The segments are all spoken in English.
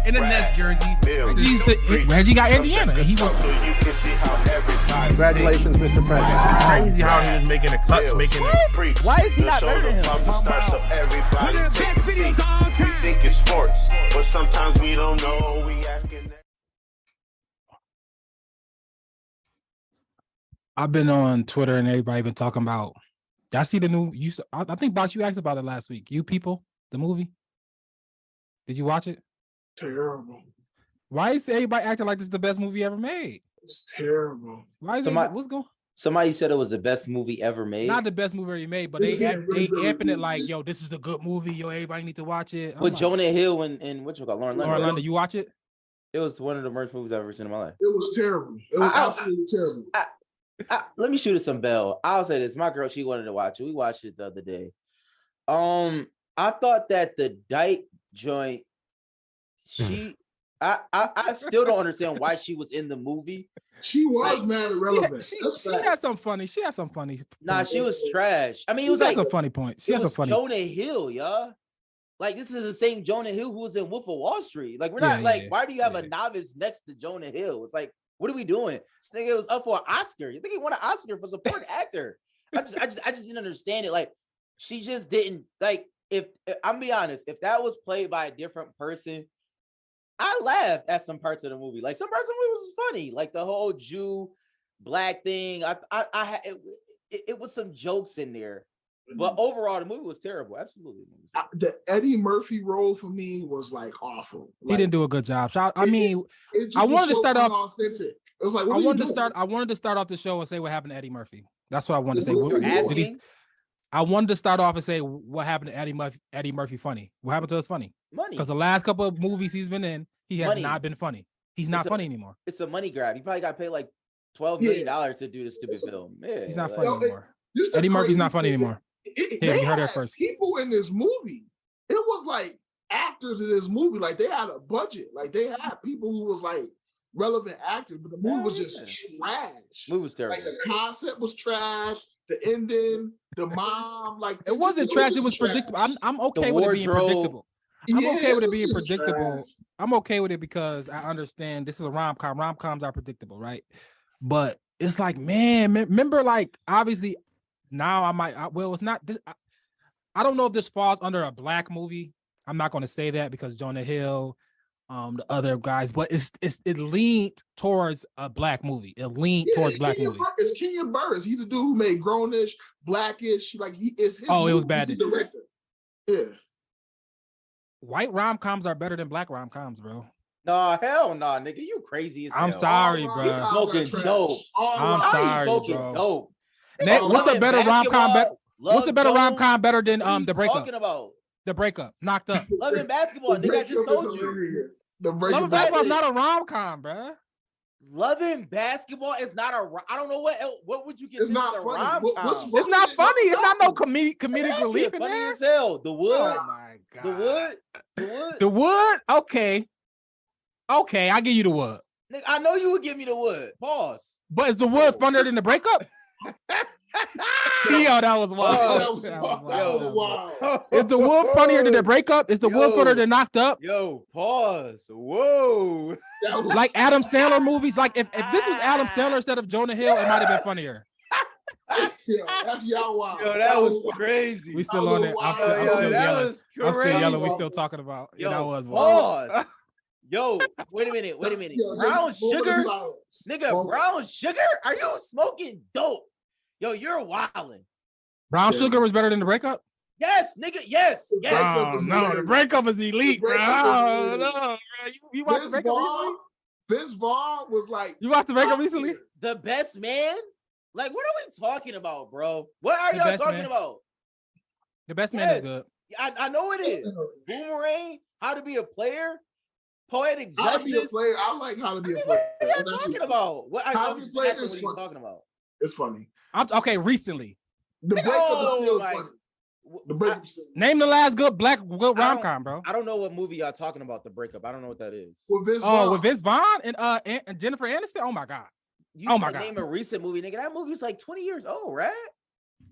in the Nets jersey. Reggie got Indiana. And he was Congratulations, Mr. President. It's crazy how he was making the cuts, making it. Why is he not better than him? Everybody take a seat. We think it's sports, but sometimes we don't know. We asking. I've been on Twitter and everybody been talking about. I see the new. I think Box, you asked about it last week. You People, the movie. Did you watch it? Terrible. Why is everybody acting like this is the best movie ever made? It's terrible. Why is what's going? Somebody said it was the best movie ever made. Not the best movie ever made, but they amping it like, yo, this is a good movie. Yo, everybody need to watch it. With Jonah Hill and what you call Lauren London. You watch it? It was one of the worst movies I've ever seen in my life. It was terrible. It was absolutely terrible. Let me shoot it some bell. I'll say this. My girl, she wanted to watch it. We watched it the other day. I thought that the Dyke joint, I still don't understand why she was in the movie. She was mad irrelevant. She had some funny. She had some funny. Nah, she was trash. I mean, it was like some funny points. She has some funny. Jonah Hill, y'all. Like, this is the same Jonah Hill who was in Wolf of Wall Street. Like, we're not why do you have a novice next to Jonah Hill? It's like, what are we doing? This nigga was up for an Oscar. You think he won an Oscar for supporting actor? I just didn't understand it. Like, she just didn't like. If I'm be honest, if that was played by a different person, I laughed at some parts of the movie. Like, some parts of the movie was funny, like the whole Jew black thing. It was some jokes in there, but overall the movie was terrible. Absolutely, the Eddie Murphy role for me was like awful. Like, he didn't do a good job. I wanted to start off authentic. It was like I wanted to start off the show and say what happened to Eddie Murphy. That's what I wanted to say. I wanted to start off and say what happened to Eddie Murphy funny. What happened to us funny? Money. Because the last couple of movies he's been in, he has not been funny. He's not funny anymore. It's a money grab. He probably got paid like $12 million to do this stupid film. Yeah, he's not funny anymore. Eddie Murphy's not funny anymore. They heard it first. People in this movie. It was like actors in this movie. Like, they had a budget. Like, they had people who was like relevant actors, but the movie was just trash. The movie was terrible. Like, the concept was trash. The ending, the mom, like it wasn't trash. It was predictable. I'm okay with it being predictable. I'm okay with it being predictable. Trash. I'm okay with it because I understand this is a rom-com. Rom-coms are predictable, right? But it's like, man, remember, like, obviously now it's not this. I don't know if this falls under a black movie. I'm not going to say that because Jonah Hill, the other guys, but it leaned towards a black movie. It leaned towards black movie. It's Kenya Barris. He the dude who made Grownish, Blackish. Like, he is his. Oh, it was bad. He's the director. Yeah. White rom-coms are better than black rom-coms, bro. No, hell no, nigga. You crazy as hell. I'm sorry, bro. You smoking dope. I'm sorry, bro. Dope. What's a better rom-com? What's a better rom-com better than The Breakup? Talking about The Breakup, Knocked Up. Love and Basketball, nigga. I just told you. Love and Basketball is not a rom-com, bro. Love and Basketball is not a. I don't know what would you consider a rom-com? It's not funny. It's not no comedic relief in funny there. As hell. The Wood. Oh my god. The Wood. Okay, I give you The Wood. Nigga, I know you would give me The Wood. Pause. But is The Wood funnier than The Breakup? Yo, that was wild. Wow. Is The Wood funnier than The Breakup? Is The Wood funnier than Knocked Up? Yo, pause. Whoa. Like Adam Sandler movies. Like if this was Adam Sandler instead of Jonah Hill, it might have been funnier. That's y'all wild. Yo, that was crazy. We still on it. I'm still yelling. I'm still yelling. We still talking about. Yo, that was wild. Pause. Yo, wait a minute. Yo, brown sugar? Nigga, brown sugar? Are you smoking dope? Yo, you're wildin'. Brown sugar was better than The Breakup? Yes, nigga, yes. Oh, no, The Breakup is elite, bro. No, bro. You watched The Breakup recently? Vince Vaughn was like... You watched The Breakup recently? The Best Man? Like, what are we talking about, bro? What are y'all talking about? The Best Man is good. I know it is. Boomerang, How to Be a Player, Poetic Justice. How to Be a Player. I like How to Be a Player. What are y'all talking about? How to Be a Player is what are you talking about? It's funny. Okay, recently. The Breakup is still funny. The Breakup still. Name the last good rom-com, bro. I don't know what movie y'all talking about. The Breakup. I don't know what that is. With Vince Vaughn and Jennifer Aniston. Oh my god. Name a recent movie, nigga. That movie's like 20 years old, right?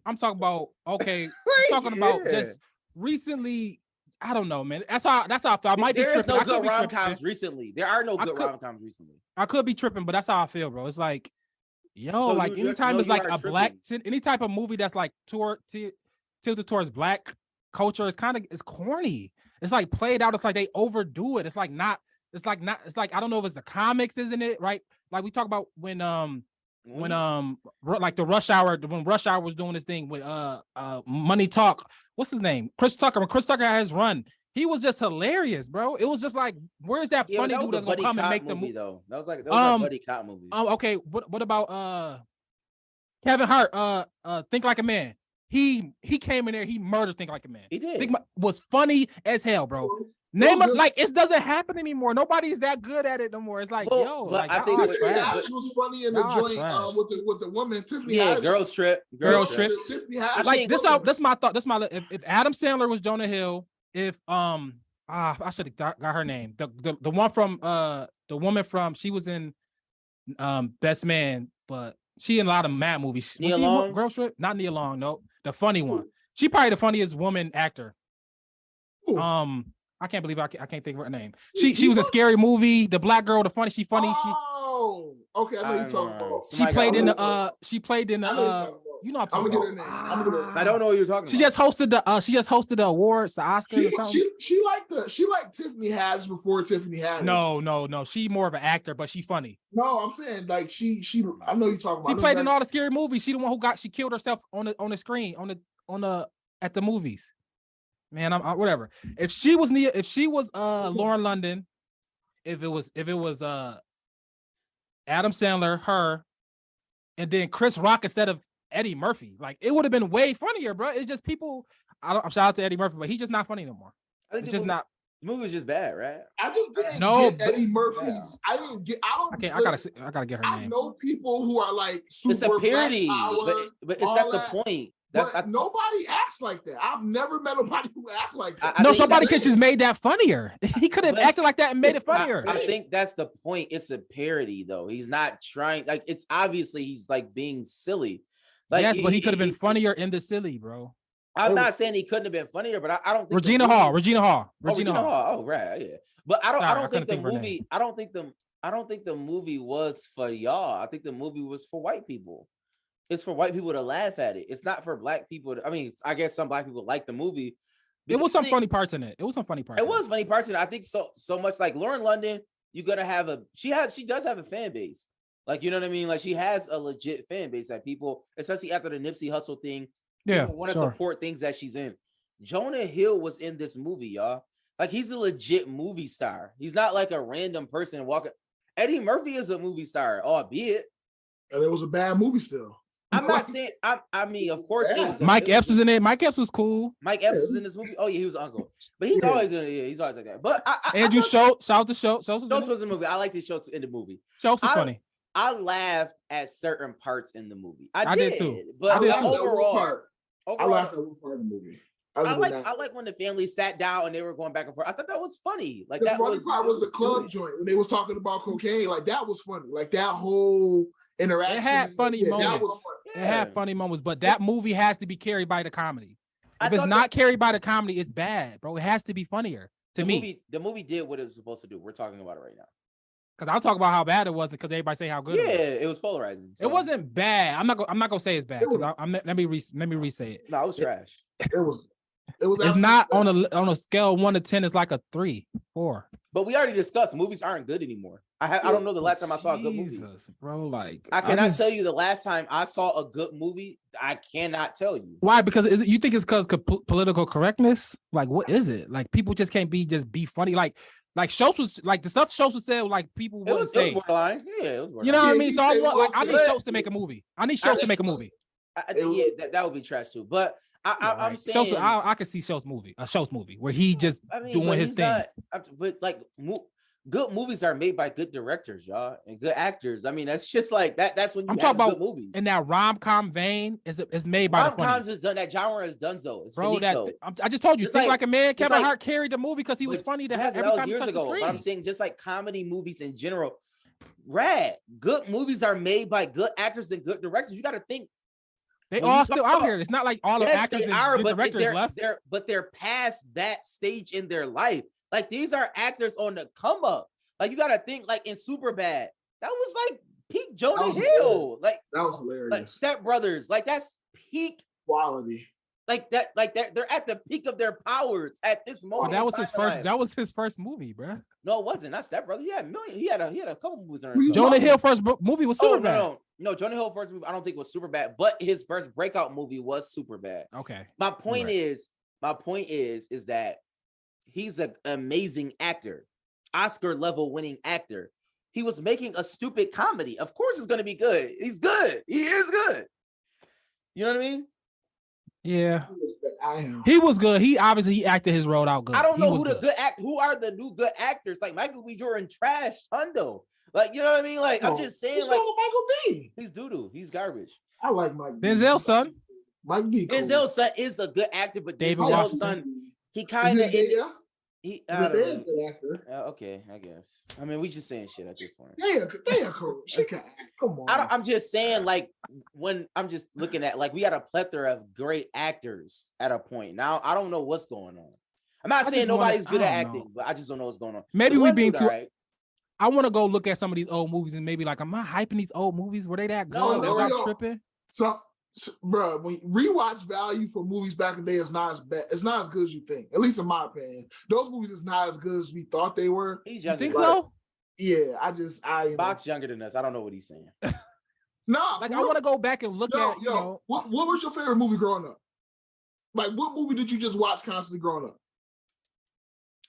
I'm talking about. Okay, I'm talking about just recently. I don't know, man. That's how I feel. I might be tripping. There is no good rom-coms recently. There are no good rom-coms recently. I could be tripping, but that's how I feel, bro. It's like, anytime it's like a black, any type of movie that's like tilted towards black culture, it's corny. It's like played out. It's like they overdo it. It's like I don't know if it's the comics, isn't it? Right? Like we talk about when like the Rush Hour, when Rush Hour was doing this thing with Money Talk. What's his name? Chris Tucker. When Chris Tucker had his run, he was just hilarious, bro. It was just like, where's that funny dude that's gonna come and make the movie? Though that was like buddy cop movie. Okay. What about Kevin Hart? Think Like a Man. He came in there. He murdered Think Like a Man. He did. Was funny as hell, bro. Name it, like it doesn't happen anymore. Nobody's that good at it no more. It's like, like I think Tiffany Haddish was funny in the joint with the woman Tiffany Haddish. Girls Trip. Tiffany Haddish. Like this my thought. This my if Adam Sandler was Jonah Hill, if I should have got her name. The one from the woman from, she was in Best Man, but she in a lot of mad movies. Nia Long? Girls Trip? Not Nia Long, no. The funny one. She probably the funniest woman actor. Ooh. I can't believe I can't think of her name. She was a Scary Movie. The black girl, the funny. She funny. Oh, okay. I know you're talking about. She played in the. You know, I'm gonna get her name. I don't know what you're talking about. She just hosted the awards, the Oscars or something. She liked Tiffany Haddish before Tiffany Haddish. No. She more of an actor, but she funny. No, I'm saying like she. I know you're talking about. She played in all the Scary Movies. She the one who she killed herself on the screen at the movies. Man, I'm whatever. If she was Lauren London, if it was Adam Sandler, her, and then Chris Rock instead of Eddie Murphy, like it would have been way funnier, bro. It's just people. I'm shout out to Eddie Murphy, but he's just not funny no more. I think the movie was just bad, right? I just didn't get Eddie Murphy's. Yeah. I gotta get her name. I know people who are like super. It's a parody, power, but that's the point. Nobody acts like that. I've never met nobody who act like that. Somebody could just made that funnier. He could have acted like that and made it funnier. I think that's the point. It's a parody, though. He's not trying. Like it's obviously he's like being silly. Like, yes, but he could have been funnier in the silly, bro. I'm not saying he couldn't have been funnier, but I don't think Regina Hall. Oh, right, yeah. But I don't think the movie. I don't think the movie was for y'all. I think the movie was for white people. It's for white people to laugh at it. It's not for black people. I mean, I guess some black people like the movie. It was some funny parts in it. It was funny parts. I think so much like Lauren London. You're gonna have she does have a fan base. Like, you know what I mean? Like she has a legit fan base that people, especially after the Nipsey Hussle thing, want to support things that she's in. Jonah Hill was in this movie, y'all. Like he's a legit movie star. He's not like a random person walking. Eddie Murphy is a movie star, albeit. And it was a bad movie still. I'm not saying. I mean, of course, Mike Epps was in it. Mike Epps was cool. Mike Epps was in this movie. Oh yeah, he was uncle. But he's always in it. Yeah, he's always like that. But Andrew Schultz, shout out to Schultz. Schultz was in the movie. I like this Schultz in the movie. Schultz was funny. I laughed at certain parts in the movie. I did too. But overall, I laughed at one part of the movie. I like when the family sat down and they were going back and forth. I thought that was funny. Like that was the club joint when they was talking about cocaine. Like that was funny. Like that whole interaction. It had funny moments. It had funny moments, but that movie has to be carried by the comedy. If it's not carried by the comedy, it's bad, bro. It has to be funnier to me. The movie did what it was supposed to do. We're talking about it right now. Because I'll talk about how bad it was because everybody say how good it was. Yeah, it was polarizing. So. It wasn't bad. I'm not gonna say it's bad because let me re-say it. No, it was trash. It was. It's not on a scale of 1 to 10. It's like a 3, 4. But we already discussed movies aren't good anymore. I don't know the last time I saw a good movie, bro. Like I cannot tell you the last time I saw a good movie. I cannot tell you why. Because you think it's because political correctness? Like what is it? Like people just can't be funny. Like Schultz was like the stuff Schultz was saying. Like people wouldn't say. It was borderline. Yeah, it was borderline. You know what I mean? So I need Schultz to make a movie. I need Schultz to make a movie. That would be trash too. But I'm saying Schultz, I could see Schultz movie where he just doing his thing. But like good movies are made by good directors, y'all, and good actors. I mean, that's just like that. That's when you talk about good movies. In that rom-com vein, is made by rom-coms is done. That genre is done so. It's bro. finito. I just told you, Think Like a Man. Kevin Hart carried the movie because he was funny to have every time he touched the screen. But I'm saying just like comedy movies in general, good movies are made by good actors and good directors. You got to think. They all still out here. It's not like all the actors and directors left. They're past that stage in their life. Like these are actors on the come up. Like you gotta think like in Superbad, that was like peak Jonah Hill. Hilarious. Like that was hilarious. Like Step Brothers, like that's peak quality. Like they're at the peak of their powers at this moment. That was his first. That was his first movie, bro. No, it wasn't. Not Step Brother. He had a couple movies. Jonah Hill first movie was Superbad. No, Jonah Hill first movie I don't think was Superbad, but his first breakout movie was Superbad. Okay. My point is that he's an amazing actor, Oscar level winning actor. He was making a stupid comedy. Of course, it's gonna be good. He's good. He is good. You know what I mean? Yeah, he was good. He obviously acted his role out good. I don't know who are the new good actors. Like Michael B. Jordan, trash, Hundo. Like you know what I mean? Like I'm just saying, like Michael B. He's doo-doo. He's garbage. I like Mike. Denzel's son. Mike B. Cool. Denzel's son is a good actor, but David Denzel's son, he kind of actor. Okay, I guess. I mean, we just saying shit at this point. Yeah, cool. Come on. I'm just saying, like, when I'm just looking at, like, we had a plethora of great actors at a point. Now, I don't know what's going on. I'm not saying nobody's good at acting, but I just don't know what's going on. Maybe we being too. Right. I want to go look at some of these old movies and maybe like, am I hyping these old movies? Were they that good? No, I'm tripping. Bro, when rewatch value for movies back in the day is not as bad. It's not as good as you think. At least in my opinion, those movies is not as good as we thought they were. He's younger. You think so? Yeah, Box younger than us. I don't know what he's saying. No, like I want to go back and look at. You know, what was your favorite movie growing up? Like, what movie did you just watch constantly growing up?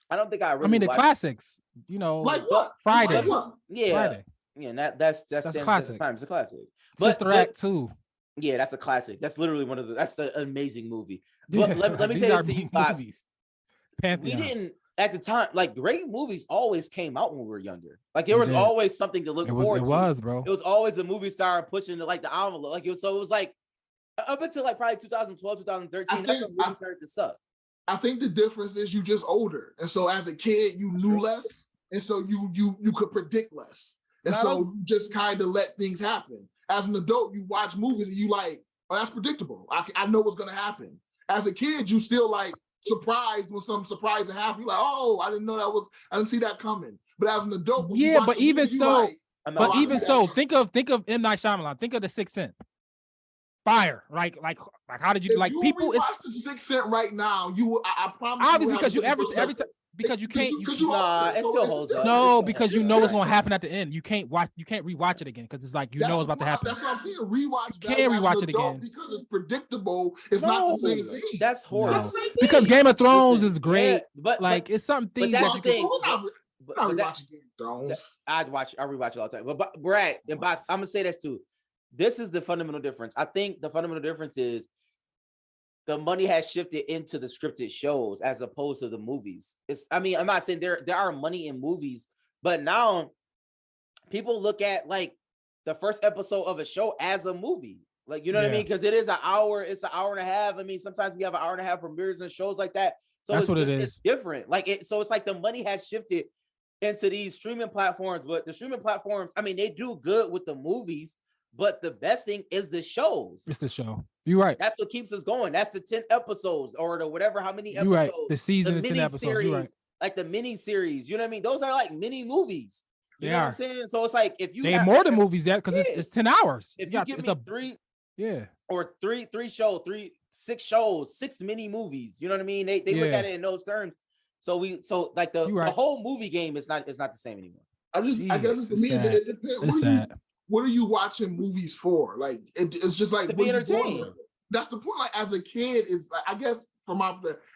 I don't think I really. I mean, the classics. You know, like what? Friday. Like what? Yeah, Friday. Yeah, that's a classic. It's a classic. Sister Act 2. Yeah, that's a classic. That's literally that's an amazing movie. But let me say this to you, Box. We didn't at the time, like great movies always came out when we were younger. Like there was always something to look forward to. It was, bro. It was always a movie star pushing like the envelope. Like it was like up until like probably 2012, 2013. That's when movies started to suck. I think the difference is you just older, and so as a kid you knew less, and so you could predict less, and so you just kind of let things happen. As an adult, you watch movies and you like, oh, that's predictable. I know what's gonna happen. As a kid, you still like surprised when something surprising happens. You're like, oh, I didn't see that coming. But as an adult, when you watch but even movie, so, like, even so, think of M. Night Shyamalan. Think of The Sixth Sense. Fire, like how did you if like you people? Watch The Sixth Sense right now. I promise. Obviously, because you every time. Because you can't. It still holds up. No, because you know what's going to happen at the end. You can't rewatch it again because it's like it's about to happen. That's what I'm saying. Rewatch. You can't rewatch it again because it's predictable. It's not the same thing. That's horrible. No. Because Game of Thrones is great, but like it's something. But that's the thing. I'm rewatching Game of Thrones. I rewatch it all the time. But Brad and Box, I'm gonna say this too. This is the fundamental difference. I think the fundamental difference is the money has shifted into the scripted shows as opposed to the movies. I'm not saying there are money in movies, but now people look at like the first episode of a show as a movie. Like, you know what I mean? Because it's an hour and a half. I mean, sometimes we have an hour and a half premieres and shows like that. So that's what it is. It's different. So it's like the money has shifted into these streaming platforms, but the streaming platforms, I mean, they do good with the movies. But the best thing is the shows. It's the show. You're right. That's what keeps us going. That's the 10 episodes or the whatever, how many episodes. You're right. The season of 10 episodes. Series, you're right. Like the mini series. You know what I mean? Those are like mini movies. You know what I'm saying? So it's like if you have more than movies yet because it's 10 hours. If you give me three shows, 6 shows, 6 mini movies. You know what I mean? They look at it in those terms. So like the whole movie game is not the same anymore. I guess for me, it depends. What are you watching movies for? Like it's just like to be entertained. That's the point. Like as a kid, is like, I guess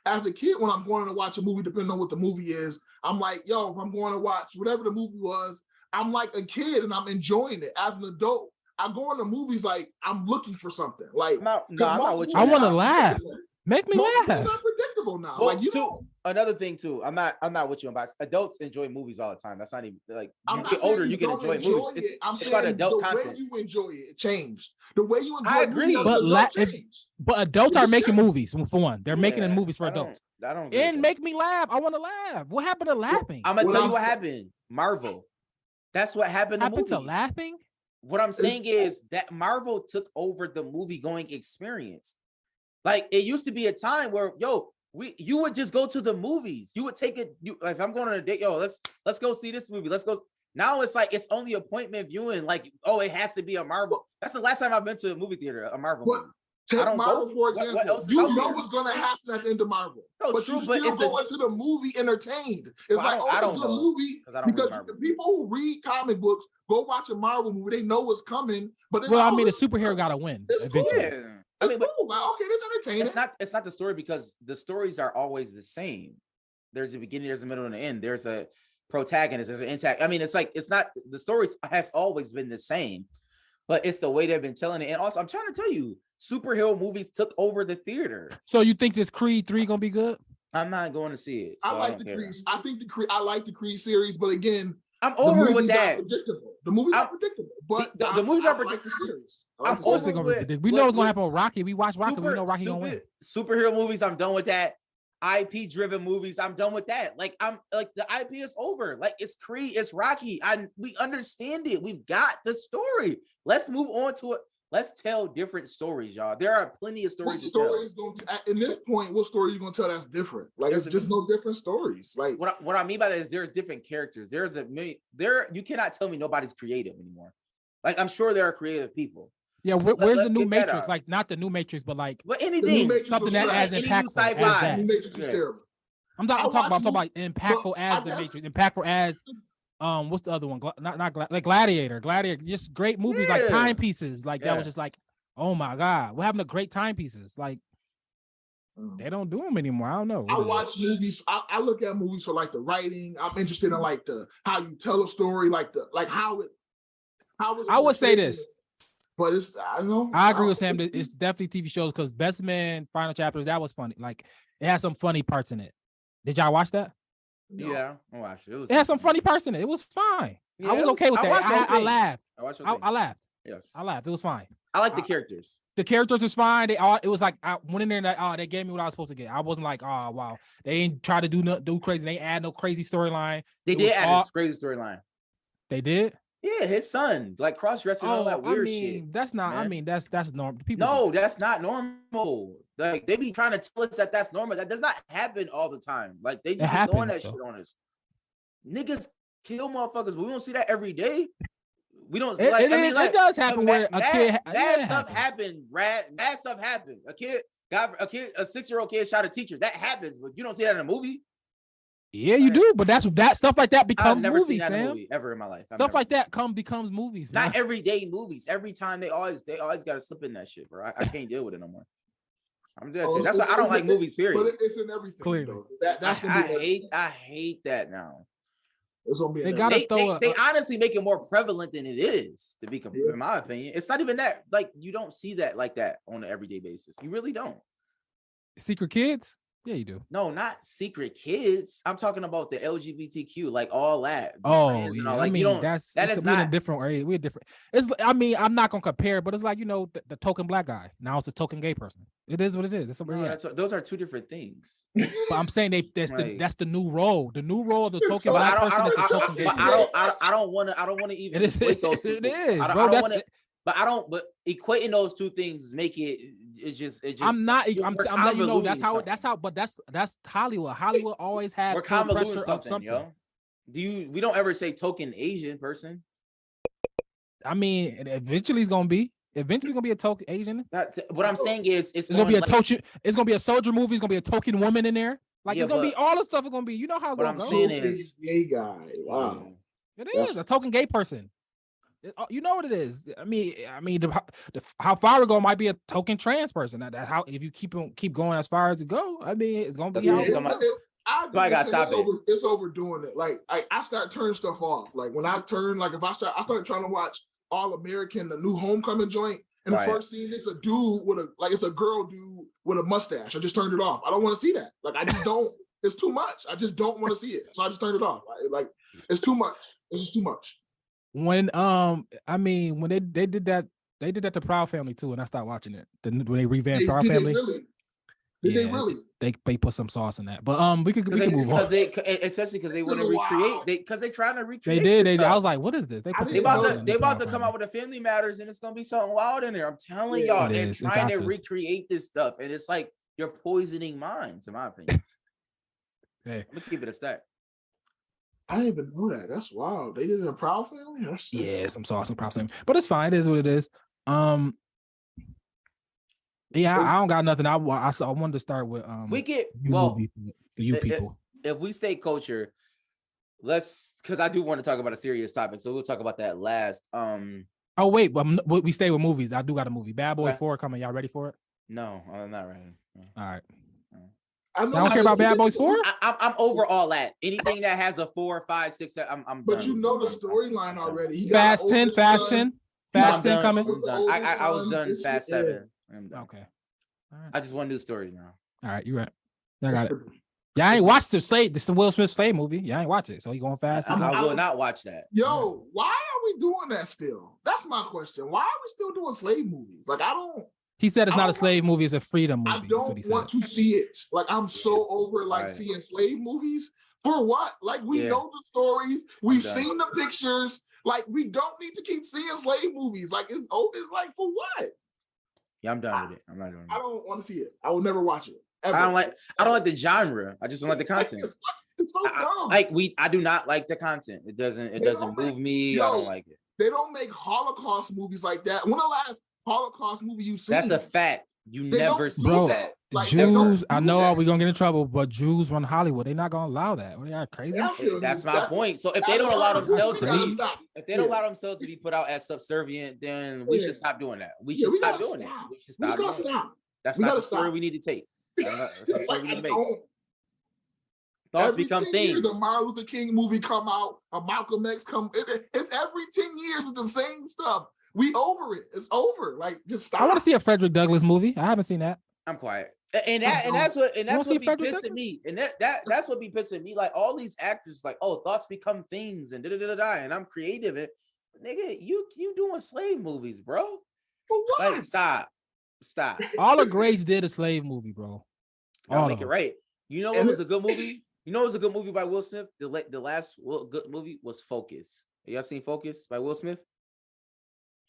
as a kid, when I'm going to watch a movie, depending on what the movie is, I'm like, yo, if I'm going to watch whatever the movie was, I'm like a kid and I'm enjoying it. As an adult, I go into movies like I'm looking for something. Like I want to laugh. Make me laugh. It's unpredictable now. Well, like another thing too. I'm not with you on box. Adults enjoy movies all the time. That's not even like you get older, you can enjoy movies. It's about adult content. The way you enjoy it changed. The way you enjoy I agree, but adults are making movies for one. They're making the movies for adults. I don't and make me laugh. I want to laugh. What happened to laughing? I'm gonna tell you what happened. Marvel. That's what happened. Happened to laughing? What I'm saying is that Marvel took over the movie going experience. Like it used to be a time where you would just go to the movies. You would take it. Like if I'm going on a date, let's go see this movie. Let's go. Now it's like it's only appointment viewing. Like, it has to be a Marvel. That's the last time I've been to a movie theater, a Marvel movie. Take Marvel, for example. You know what's going to happen at the end of Marvel. No, but true, you still go into the movie entertained. It's it's a good movie because the people who read comic books go watch a Marvel movie. They know what's coming. But the superhero got to win. Eventually. Yeah. It's cool. Like, okay, it's entertaining. It's not the story because the stories are always the same. There's a beginning, there's a middle, and an end. There's a protagonist, there's an intact. I mean, it's not the story has always been the same, but it's the way they've been telling it. And also, I'm trying to tell you, superhero movies took over the theater. So you think this Creed 3 gonna be good? I'm not going to see it. So I like the Creed. I think I like the Creed series, but again, I'm over with that. The movies are predictable, but the movies are predictable. Like the series. I'm also gonna be predictable. We know what's gonna happen with Rocky. We watch Rocky. We know Rocky gonna win. Superhero movies, I'm done with that. IP driven movies, I'm done with that. Like the IP is over. Like it's Creed, it's Rocky. We understand it. We've got the story. Let's move on to it. Let's tell different stories, y'all. There are plenty of stories. In this point, what story are you gonna tell that's different? Like it's just no different stories. Like what I mean by that is there's different characters. You cannot tell me nobody's creative anymore. Like I'm sure there are creative people. Yeah, where's the new Matrix? Like not the new Matrix, but like anything, something that as impactful as that. New Matrix is terrible. I'm talking about impactful as the Matrix, impactful as what's the other one? Like Gladiator, just great movies like timepieces. Like that was just like, oh my god, we're having a great timepieces. Like they don't do them anymore. I don't know. I watch movies. I look at movies for like the writing. I'm interested in like how you tell a story, how I would say this. But I agree with Sam. It's definitely TV shows because Best Man Final Chapters, that was funny. Like it had some funny parts in it. Did y'all watch that? Yeah, I watched it. It had some funny parts in it. It was fine. I was okay with that. I laughed. I laughed. Yes, I laughed. It was fine. I like the characters. The characters was fine. It was like I went in there and they gave me what I was supposed to get. I wasn't like, oh wow, they ain't try to do crazy. They add no crazy storyline. They did add a crazy storyline. They did. Yeah, his son, like cross-dressing all that weird shit. That's not. Man. I mean, that's normal. That's not normal. Like they be trying to tell us that that's normal. That does not happen all the time. Like they just be throwing that shit on us. Niggas kill motherfuckers, but we don't see that every day. We don't. It does happen where a kid. Bad stuff happened. Bad stuff happened. A 6-year-old kid shot a teacher. That happens, but you don't see that in a movie. Yeah, you do, but that stuff like that becomes movies, Sam. Movie ever in my life. Stuff like that becomes movies. Not everyday movies. Every time they always got to slip in that shit, bro. I can't deal with it no more. I'm just that's why I don't like movies. Period. But it's in everything. Clearly, I hate that now. It's gonna be. They honestly make it more prevalent than it is. To be in my opinion, it's not even that. Like you don't see that like that on an everyday basis. You really don't. Secret Kids. Yeah, you do. No, not Secret Kids. I'm talking about the LGBTQ, like all that. Oh, yeah. Like, I mean, that's not a different area. We're different. I'm not gonna compare, but it's like the token black guy. Now it's a token gay person. It is what it is. Those are two different things. But I'm saying that's the new role. The new role of the token black person is the token gay. I don't want to even equate those two. It is, bro. But equating those two things make it. It's just. I'm letting you know that's how. But that's Hollywood. Hollywood always had. We're convoluting something, yo. We don't ever say token Asian person. I mean, eventually it's gonna be a token Asian. What I'm saying is, it's gonna be a token. It's gonna be a soldier movie. It's gonna be a token woman in there. Like it's gonna be all the stuff. It's gonna be. You know how. What I'm saying is, gay guy. Wow. It is a token gay person. You know what it is. I mean, how far we go might be a token trans person. That's how if you keep going as far as it go. I mean, it's gonna be. I gotta stop it. It's overdoing it. Like I start turning stuff off. Like when I turn, like if I start trying to watch All American, the new Homecoming joint, and the first scene it's a dude it's a girl dude with a mustache. I just turned it off. I don't want to see that. Like I just don't. It's too much. I just don't want to see it. So I just turned it off. Like it's too much. It's just too much. When when they did that to Proud Family too, and I stopped watching it. When they revamped Proud Family. Did they really? they put some sauce in that. But we could move on. Especially because they want to recreate. Because they trying to recreate. They did. I was like, what is this? They about to come out with a Family Matters, and it's gonna be something wild in there. I'm telling y'all, they're trying to recreate this stuff, and it's like you're poisoning minds, in my opinion. Hey, let me keep it a stack. I didn't even know that. That's wild. They did it in Proud Family. Some sauce in Proud Family, but it's fine. It is what it is. Yeah, I don't got nothing. I wanted to start with we get people. If we stay culture, because I do want to talk about a serious topic, so we'll talk about that last. Oh wait, but we stay with movies. I do got a movie, Bad Boy 4 coming. Y'all ready for it? No, I'm not ready. All right. I don't care about Bad Boys 4. I'm over all that. Anything that has a 4, 5, 6, 7, I'm. But done. you know the storyline already. Fast 10 coming. I was done. Fast 7. Okay. All right. I just want new stories now. All right, you right. I got it. Yeah, I ain't watched the Slave. This is the Will Smith Slave movie. Yeah, I ain't watch it. So you going fast? I will not watch that. Yo, why are we doing that still? That's my question. Why are we still doing slave movies? Like, I don't. He said it's not a slave movie, it's a freedom movie. I don't want to see it. Like, I'm so over seeing slave movies. For what? Like, we know the stories. We've seen the pictures. Like, we don't need to keep seeing slave movies. Like, it's like, for what? Yeah, I'm done with it. I'm not doing it. I don't want to see it. I will never watch it. Ever. I don't like the genre. I just don't like the content. It's so dumb. I do not like the content. It doesn't move me. I don't like it. They don't make Holocaust movies like that. When the last Holocaust movie you seen? That's a fact. You never see that. Like, Jews, I know we're gonna get in trouble, but Jews run Hollywood. They're not gonna allow that. They are crazy. That's my point. So if they don't allow themselves to be put out as subservient, then we should stop doing that. We should stop doing it. We should stop. That's not the story we need to take. That's the story we need to make. Thoughts become things. The Martin Luther King movie come out, a Malcolm X come. It's every 10 years. It's the same stuff. We over it. It's over. Like, just stop. I want to see a Frederick Douglass movie. I haven't seen that. I'm quiet. And that's what be pissing me. And that's what be pissing me. Like, all these actors, like, oh, thoughts become things and and I'm creative. And nigga, you doing slave movies, bro. For what? Like, stop. All the greats did a slave movie, bro. I'll make it right. You know what was a good movie? You know, it was a good movie by Will Smith. The last good movie was Focus. Y'all seen Focus by Will Smith?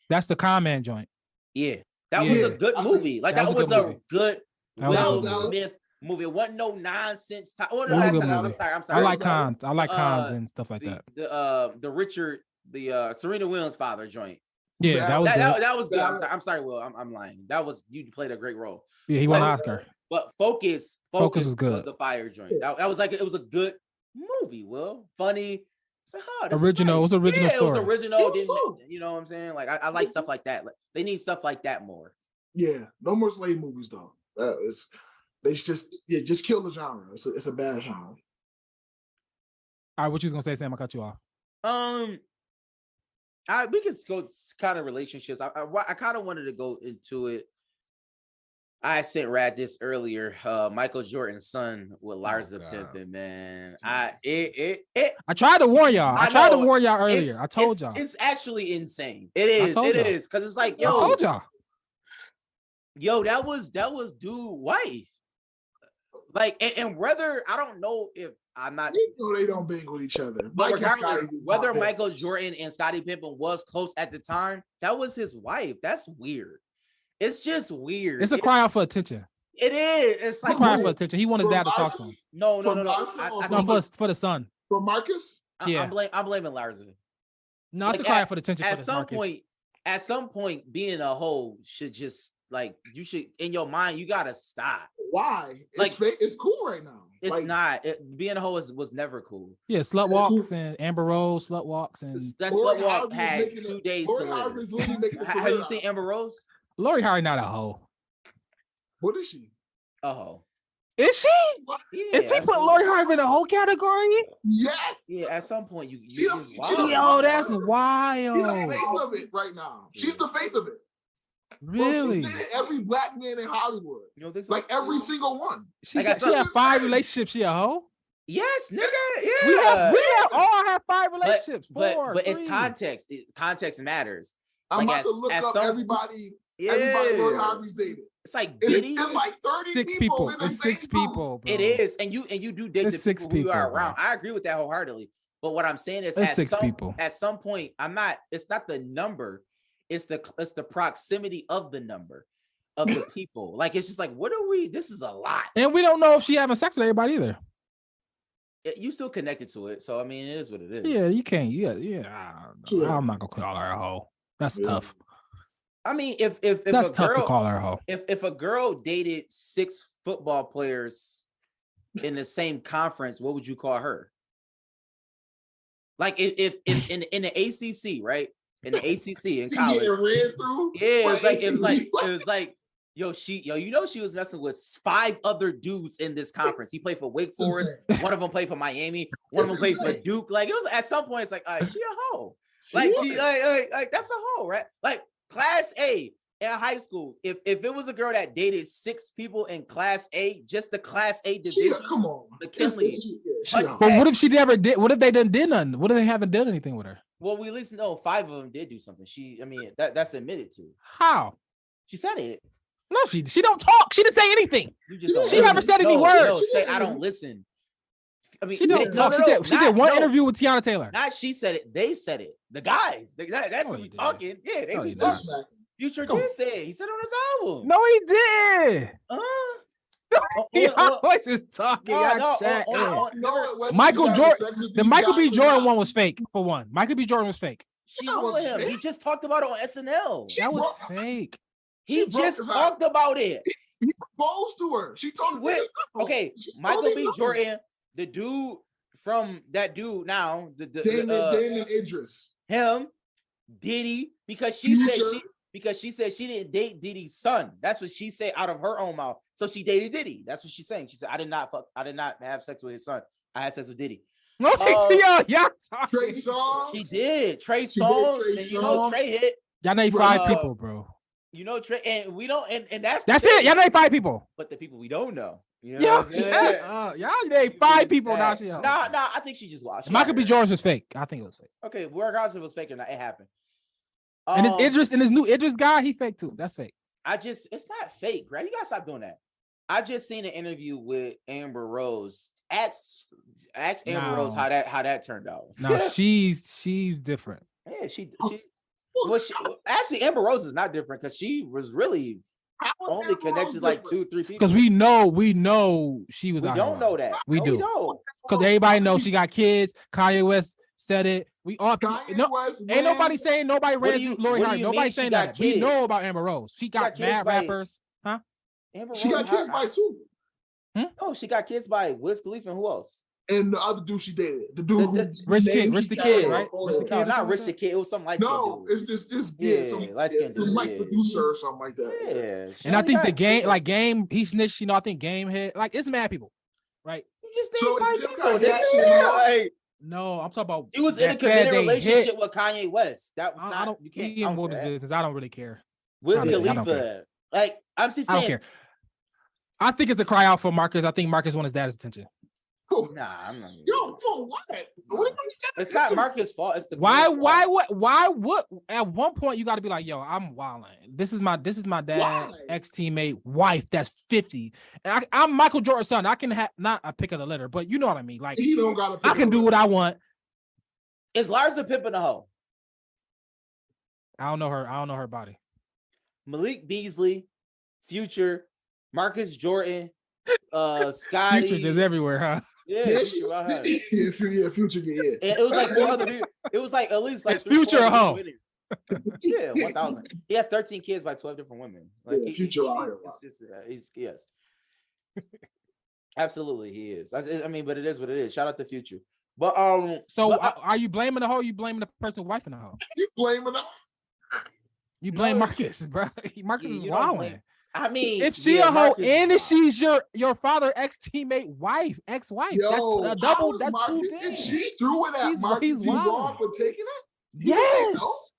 That's the Con joint. Yeah, that was a good movie. Like, that was a good Will Smith movie. It wasn't no nonsense. I'm sorry. I like Cons. I like Cons and stuff like that. The Serena Williams' father joint. Yeah, that was good. I'm sorry, Will. I'm lying. You played a great role. Yeah, he won an Oscar. But Focus was good. Was the fire joint. That was like, it was a good movie. Will, funny. Like, original. It was original story. It was original. You know what I'm saying? Like, I like stuff like that. Like, they need stuff like that more. Yeah, no more slave movies though. They just kill the genre. It's a bad genre. All right, what you was gonna say, Sam? I cut you off. We can go kind of relationships. I kind of wanted to go into it. I sent Rad this earlier. Michael Jordan's son with Larsa Pippen, man. I tried to warn y'all. I tried to warn y'all earlier. I told y'all. It's actually insane. It is because it's like, yo, I told y'all. Yo, that was dude wife. Like, and whether I don't know if I'm not. You know they don't bang with each other. But regardless, whether Michael Jordan and Scottie Pippen was close at the time, that was his wife. That's weird. It's just weird. It's a cry out for attention. It is. It's like a cry out for attention. He wanted his dad to talk to him. No. For the son. For Marcus? Yeah. I'm blaming Larsa. No, it's like, a cry out for attention. At some point, being a hoe should just, like, you should, in your mind, you gotta stop. Why? It's cool right now. It's not. Being a hoe was never cool. Yeah, slut walks and Amber Rose slut walks and that slut walk had 2 days to live. Have you seen Amber Rose? Lori Harvey not a hoe. What is she? A hoe. Is she? Yeah, is he put Lori Harvey in a hoe category? Yes. Yeah, at some point you just yo, that's wild. She's the face of it right now. She's the face of it. Really? Bro, she did every black man in Hollywood. You know, like every single one. She had 5 relationships. She a hoe? Yes, nigga. Yeah. We all have 5 relationships. But it's context. Context matters. I'm about to look up everybody. Yeah. Everybody Lori Harvey's dated. It's like Diddy. It's like 30 6 people. people. It's 6 people, bro. It is, and you do date It's the 6 people who you are people, around. bro. I agree with that wholeheartedly. But what I'm saying is, It's 6 people. At some point, it's not the number, it's the proximity of the number of the people. Like it's just like, what are we? This is a lot, and we don't know if she having sex with everybody either. You still connected to it, so I mean, it is what it is. Yeah, you can't. Yeah. I'm not gonna call her a hoe. That's tough. I mean, if that's tough to call her a hoe. If a girl dated 6 football players in the same conference, what would you call her? Like if in the ACC, right? In the ACC in college, ran through. Yeah, it was like, yo, you know, she was messing with 5 other dudes in this conference. He played for Wake Forest. One of them played for Miami. One of them played for Duke. Like it was at some point, it's like, all right, she a hoe. Like she like that's a hoe, right? Like Class A in high school. If it was a girl that dated 6 people in Class A, just the Class A division, come on, McKinley. But what if she never did? What if they didn't did nothing? What if they haven't done anything with her? Well, we at least know 5 of them did do something. That's admitted to. How? She said it. No, she don't talk. She didn't say anything. She never said any words. Say I don't listen. I mean, she don't talk. She did one interview with Tiana Taylor. Not she said it. They said it. The guys. That's what we talking. Yeah, they be talking. Future did say it. He said on his album. No, he did. He always just talking. Michael Jordan. The Michael B. Jordan one was fake. For one, Michael B. Jordan was fake. She with him. He just talked about it on SNL. That was fake. He just talked about it. He proposed to her. She told him. Okay, Michael B. Jordan, the dude from that dude now, Damon Idris. Him, Diddy, because she said she didn't date Diddy's son. That's what she said out of her own mouth. So she dated Diddy. That's what she's saying. She said, I did not have sex with his son. I had sex with Diddy. Trey Songz. She did. Trey Songz. You know Trey hit. Y'all named 5 people, bro. You know Trey, and we don't, and that's it. Y'all named 5 people. But the people we don't know. You know y'all named 5 people. Now she Nah, I think she just watched. Michael B. Jordan was fake. I think it was fake. Okay, regardless if it was fake or not, it happened. And his new Idris guy, he fake too. That's fake. It's not fake, right? You gotta stop doing that. I just seen an interview with Amber Rose. Ask Amber Rose how that turned out. No, she's different. Yeah, actually Amber Rose is not different because she was really only connected like 2-3 people. Because we know she was. We don't know that. We do. Because everybody knows she got kids. Kanye West said it. We all ain't nobody saying nobody ran through Lori Harvey. Nobody saying that. Kids? We know about Amber Rose. She got mad rappers. Huh? She got kids by 2. Oh, she got kids by Wiz Khalifa and who else? And the other dude she dated, the dude Rich the Kid, right? Rich the Kid, not Rich the Kid. It was some light skin. No, it's this some like producer or something like that. Yeah, and I think the Game, he snitched. I think Game hit. Like it's mad people, right? You just people. No, I'm talking about. He was in a committed relationship with Kanye West. That was not. You can't involve his business. I don't really care. Wiz Khalifa, like I'm just saying. I don't care. I think it's a cry out for Marcus. I think Marcus wants his dad's attention. Nah, I'm not. Yo, for what? It's not Marcus' fault. It's the why? What? At one point, you got to be like, yo, I'm wilding. This is my dad, ex-teammate, wife. That's 50. And I'm Michael Jordan's son. I can have not a pick of the litter, but you know what I mean. Like he don't got. I can do what I want. Is Larsa pimping a hoe? I don't know her body. Malik Beasley, Future, Marcus Jordan, Scotty. Future just everywhere, huh? Yeah, Future. Yeah. And it was like 4 other people. It was like at least like it's Future a hoe. Yeah, 1,000. He has 13 kids by 12 different women. Like Future. Yes. Absolutely, he is. I mean, but it is what it is. Shout out to Future. But are you blaming the hoe? You blaming the person wife in the hoe? You blaming her? You blame Marcus, bro. Marcus is wilding. I mean, if she a hoe and if she's your father ex-teammate ex-wife, yo, that's a double. That's 2 things. If she threw it at Marcus, he's wrong for taking it. Yes.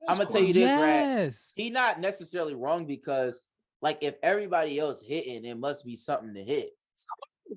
I'm gonna tell you this, Brad. He's not necessarily wrong because, like, if everybody else hitting, it must be something to hit.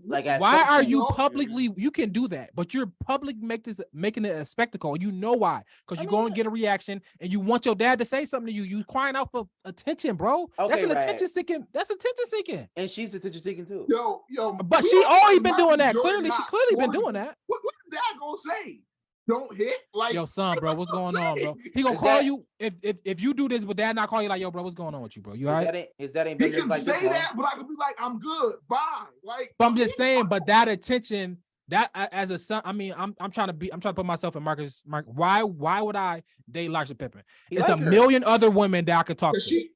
Like, why are you publicly? You can do that, but you're making it a spectacle. You know why? Because you go and get a reaction, and you want your dad to say something to you. You crying out for attention, bro. Okay, that's an attention seeking. That's attention seeking. And she's attention seeking too. Yo. But she already been doing that. Clearly, she clearly been doing that. What is dad gonna say? Don't hit, like, yo, son, bro, what's going on, bro? He gonna call you if you do this, but dad not call you like, yo, bro, what's going on with you, bro? You all right? Is that ain't he can like say that, but I could be like, I'm good, bye. Like, but I'm just saying, but that attention, that as a son, I mean, I'm trying to put myself in Marcus. Why would I date Elijah Pippen? It's a million other women that I could talk to. She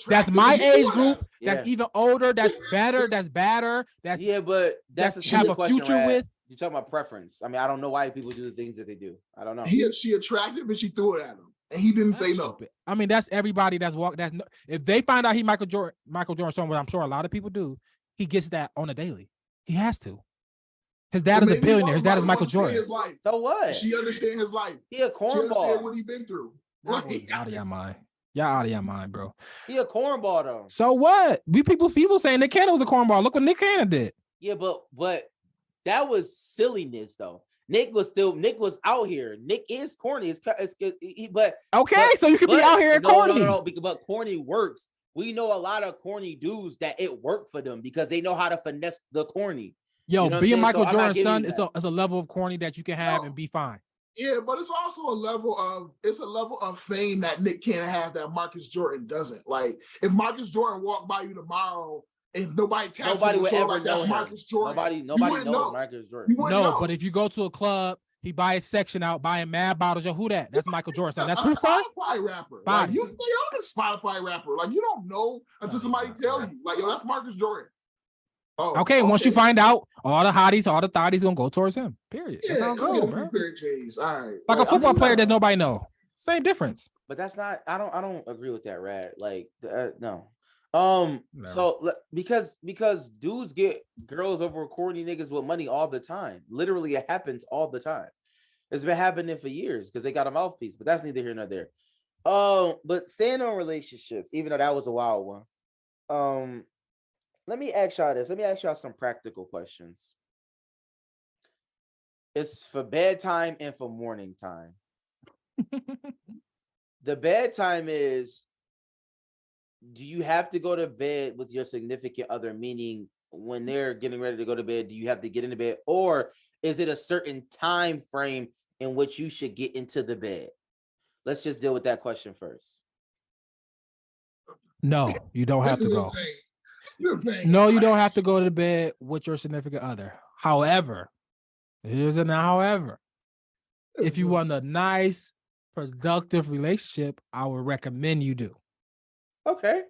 that's my age group. That's even older. That's better. That's badder. That's but that's a have a future Rad. with. You're talking about preference. I mean, I don't know why people do the things that they do. I don't know. She attracted, but she threw it at him, and he didn't say no. I mean, that's everybody that's walked. That's no, if they find out he Michael Jordan somewhere, I'm sure a lot of people do. He gets that on a daily. He has to. His dad is a billionaire. His dad is Michael Jordan. So what? She understand his life. He a cornball. She understand what he been through. Out of your mind. Y'all out of your mind, bro. He a cornball though. So what? People saying Nick Cannon was a cornball. Look what Nick Cannon did. Yeah, but that was silliness though. Nick was out here. Nick is corny. But so you could be out here corny. No, but corny works. We know a lot of corny dudes that it worked for them because they know how to finesse the corny. Yo, you know being Michael Jordan's son is a level of corny that you can have and be fine. Yeah, but it's also a level of fame that Nick Cannon has that Marcus Jordan doesn't. Like, if Marcus Jordan walked by you tomorrow and nobody would ever like, that's Marcus Jordan. Nobody knows Marcus Jordan. No, but if you go to a club, he buy his section out, buying mad bottles. Yo, who that? That's Michael Jordan. So that's who, son? Spotify rapper. Like, you're a Spotify rapper. Like, you don't know until somebody tell you. Like, yo, that's Marcus Jordan. Oh, okay, once you find out, all the hotties, all the thotties gonna go towards him. Period. Yeah, that's how it goes, bro. All right. Like a football player that nobody know. Same difference. But that's not. I don't agree with that, Rad. Like, no. No. So because dudes get girls over corny niggas with money all the time. Literally, it happens all the time. It's been happening for years because they got a mouthpiece. But that's neither here nor there. But staying on relationships, even though that was a wild one. Let me ask y'all this. Let me ask y'all some practical questions. It's for bedtime and for morning time. The bedtime is, do you have to go to bed with your significant other? Meaning, when they're getting ready to go to bed, do you have to get into bed? Or is it a certain time frame in which you should get into the bed? Let's just deal with that question first. No, you don't have to go. Insane. No, you don't have to go to bed with your significant other. However, here's an however. If you want a nice, productive relationship, I would recommend you do. Okay.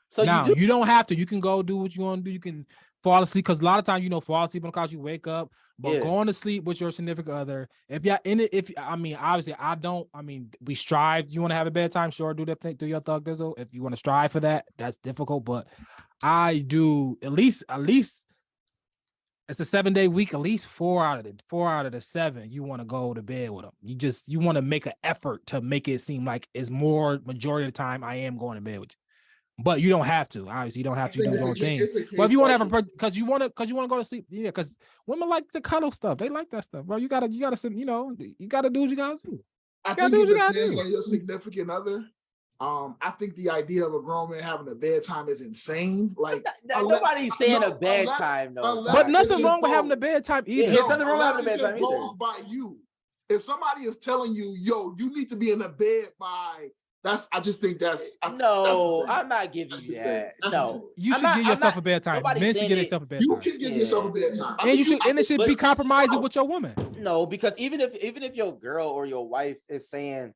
So now you don't have to. You can go do what you want to do. You can fall asleep because a lot of times, fall asleep on the couch, you wake up. But going to sleep with your significant other, if you're in it, obviously I don't. We strive. You want to have a bedtime? Sure, do that thing. Do your thug dizzle. If you want to strive for that, that's difficult. But I do at least. It's a 7-day week. At least 4 out of the 7, you want to go to bed with them. You want to make an effort to make it seem like it's more majority of the time I am going to bed with you. But you don't have to. Obviously, you don't have to do your own thing. But if you want to have because you want to go to sleep, because women like the cuddle stuff. They like that stuff, bro. You gotta, you gotta do what you gotta do. I think it depends on your significant other. I think the idea of a grown man having a bedtime is insane. Like, nobody's saying a bedtime, though. But nothing wrong with having a bedtime either. There's nothing wrong with having a bedtime either. By you, if somebody is telling you, yo, you need to be in the bed by. I just think that's. I'm not giving you that. No, you should give yourself a bedtime. Men should give themselves a bedtime. You can give yourself a bedtime, and it should be compromising with your woman. No, because even if your girl or your wife is saying,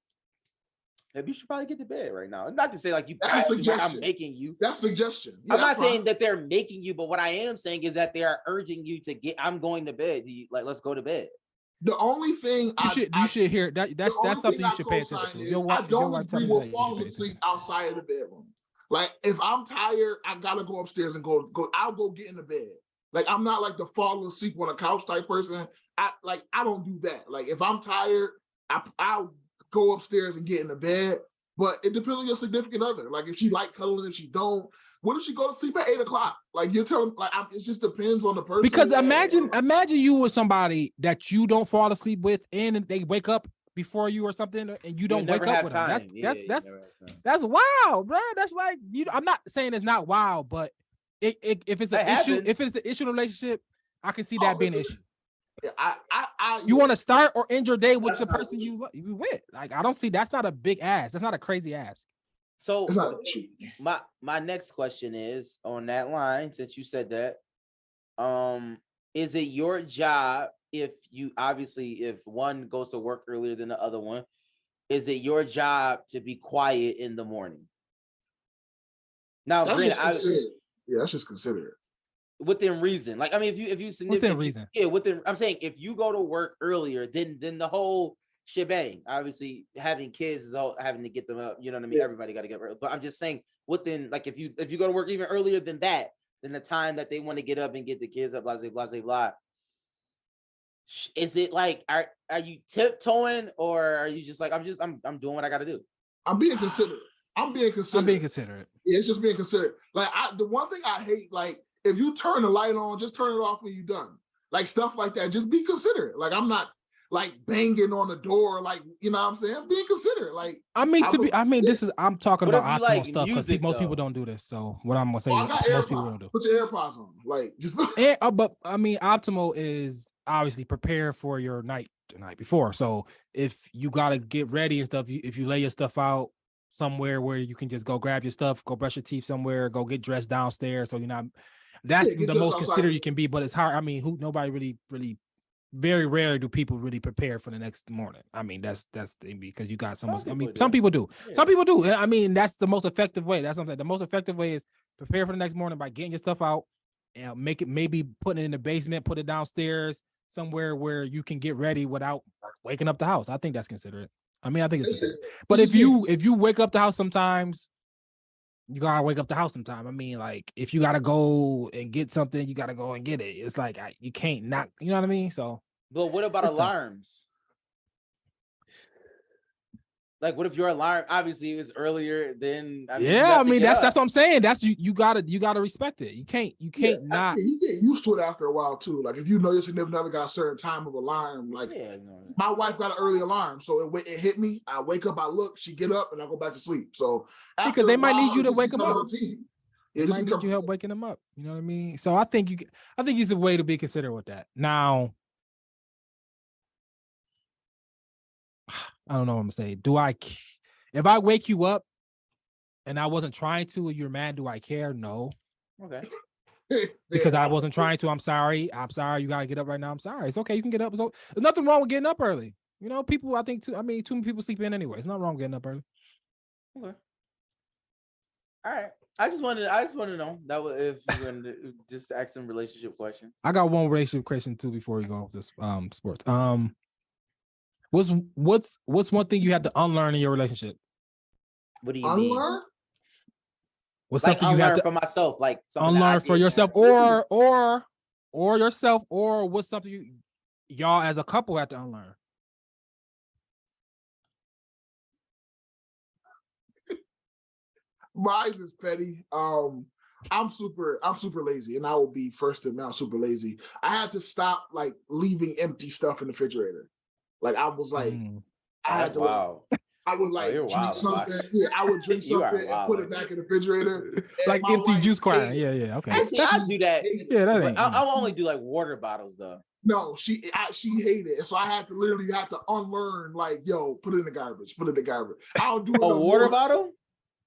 maybe you should probably get to bed right now. Not to say like you. That's a suggestion. I'm making you. That's a suggestion. I'm not saying that they're making you, but what I am saying is that they are urging you to get. I'm going to bed. Let's go to bed. The only thing you should hear that's something you should pay attention to. I don't agree with falling asleep outside of the bedroom. Like, if I'm tired, I gotta go upstairs and go. I'll go get in the bed. Like, I'm not like the fall asleep on a couch type person. I don't do that. Like, if I'm tired, I'll go upstairs and get in the bed. But it depends on your significant other. Like, if she like cuddling, if she don't. What if she go to sleep at 8 o'clock? Like you're telling, like it just depends on the person. Because imagine you with somebody that you don't fall asleep with, and they wake up before you or something, and you don't wake up with them. That's wild, bro. That's like I'm not saying it's not wild, but if it's an issue, if it's an issue in a relationship, I can see that being an issue. You want to start or end your day with the person you with. Like I don't see that's not a big ass. That's not a crazy ass. So my next question is on that line, since you said that, is it your job if one goes to work earlier than the other one, is it your job to be quiet in the morning? Now, that's just considerate. Within reason. Like, I mean, if you within reason. I'm saying if you go to work earlier, then the whole shebang. Obviously, having kids is all having to get them up. You know what I mean? Yeah. Everybody got to get up. But I'm just saying, within like if you go to work even earlier than that, then the time that they want to get up and get the kids up, blah blah blah blah. Is it like are you tiptoeing, or are you just like I'm doing what I got to do? I'm being considerate. Yeah, it's just being considerate. Like the one thing I hate, like if you turn the light on, just turn it off when you're done. Like stuff like that. Just be considerate. Like I'm not like banging on the door, like you know what I'm saying? Being considerate. Like I'm talking about optimal like stuff because most people don't do this. So what I'm gonna say, most people don't do. Put your AirPods on, like just. But I mean, optimal is obviously prepare for your night the night before. So if you gotta get ready and stuff, if you lay your stuff out somewhere where you can just go grab your stuff, go brush your teeth somewhere, go get dressed downstairs. So you're not. That's the most considerate you can be, but it's hard. I mean, nobody really. Very rare do people really prepare for the next morning. I mean, that's because you got someone. I mean, some people do. Yeah. Some people do. I mean, that's the most effective way. That's something. The most effective way is prepare for the next morning by getting your stuff out and make it, maybe putting it in the basement, put it downstairs somewhere where you can get ready without waking up the house. I think that's considerate. I mean, I think it's considerate. But if you wake up the house sometimes, you gotta wake up the house sometime. I mean, like if you gotta go and get something, you gotta go and get it. It's like you can't not, you know what I mean? So, but what about alarms? Like, what if your alarm obviously is earlier than? I mean that's what I'm saying. That's you gotta respect it. You can't not. You get used to it after a while too. Like if you know your significant other got a certain time of alarm. Like my wife got an early alarm, so it hit me. I wake up, I look, she get up, and I go back to sleep. So because they might need you to wake them up. They might need you help waking them up. You know what I mean? So I think it's a way to be considerate with that. Now, I don't know what I'm saying. If I wake you up and I wasn't trying to, and you're mad, do I care? No. Okay. Because I wasn't trying to. I'm sorry. You gotta get up right now. I'm sorry. It's okay. You can get up. So there's nothing wrong with getting up early. You know, people. I think too many people sleep in anyway. It's not wrong with getting up early. Okay. All right. I just want to know that was if you're going to just ask some relationship questions. I got one relationship question too before we go with this sports. What's one thing you had to unlearn in your relationship? What do you mean? What's something you had to for myself, like unlearn for yourself, or yourself, or what's something y'all as a couple had to unlearn? Mine is petty. I'm super lazy, and I will be first to admit I'm super lazy. I had to stop like leaving empty stuff in the refrigerator. Like I was like, I had to. Wow. I would like drink something. Yeah, I would drink something and put it back in the refrigerator. Like empty juice crying. Yeah. Okay. I do that. Yeah, that ain't. I'll only do like water bottles though. No, she hated it. And so I had to literally unlearn, like, yo, put it in the garbage. I don't do it. A water bottle?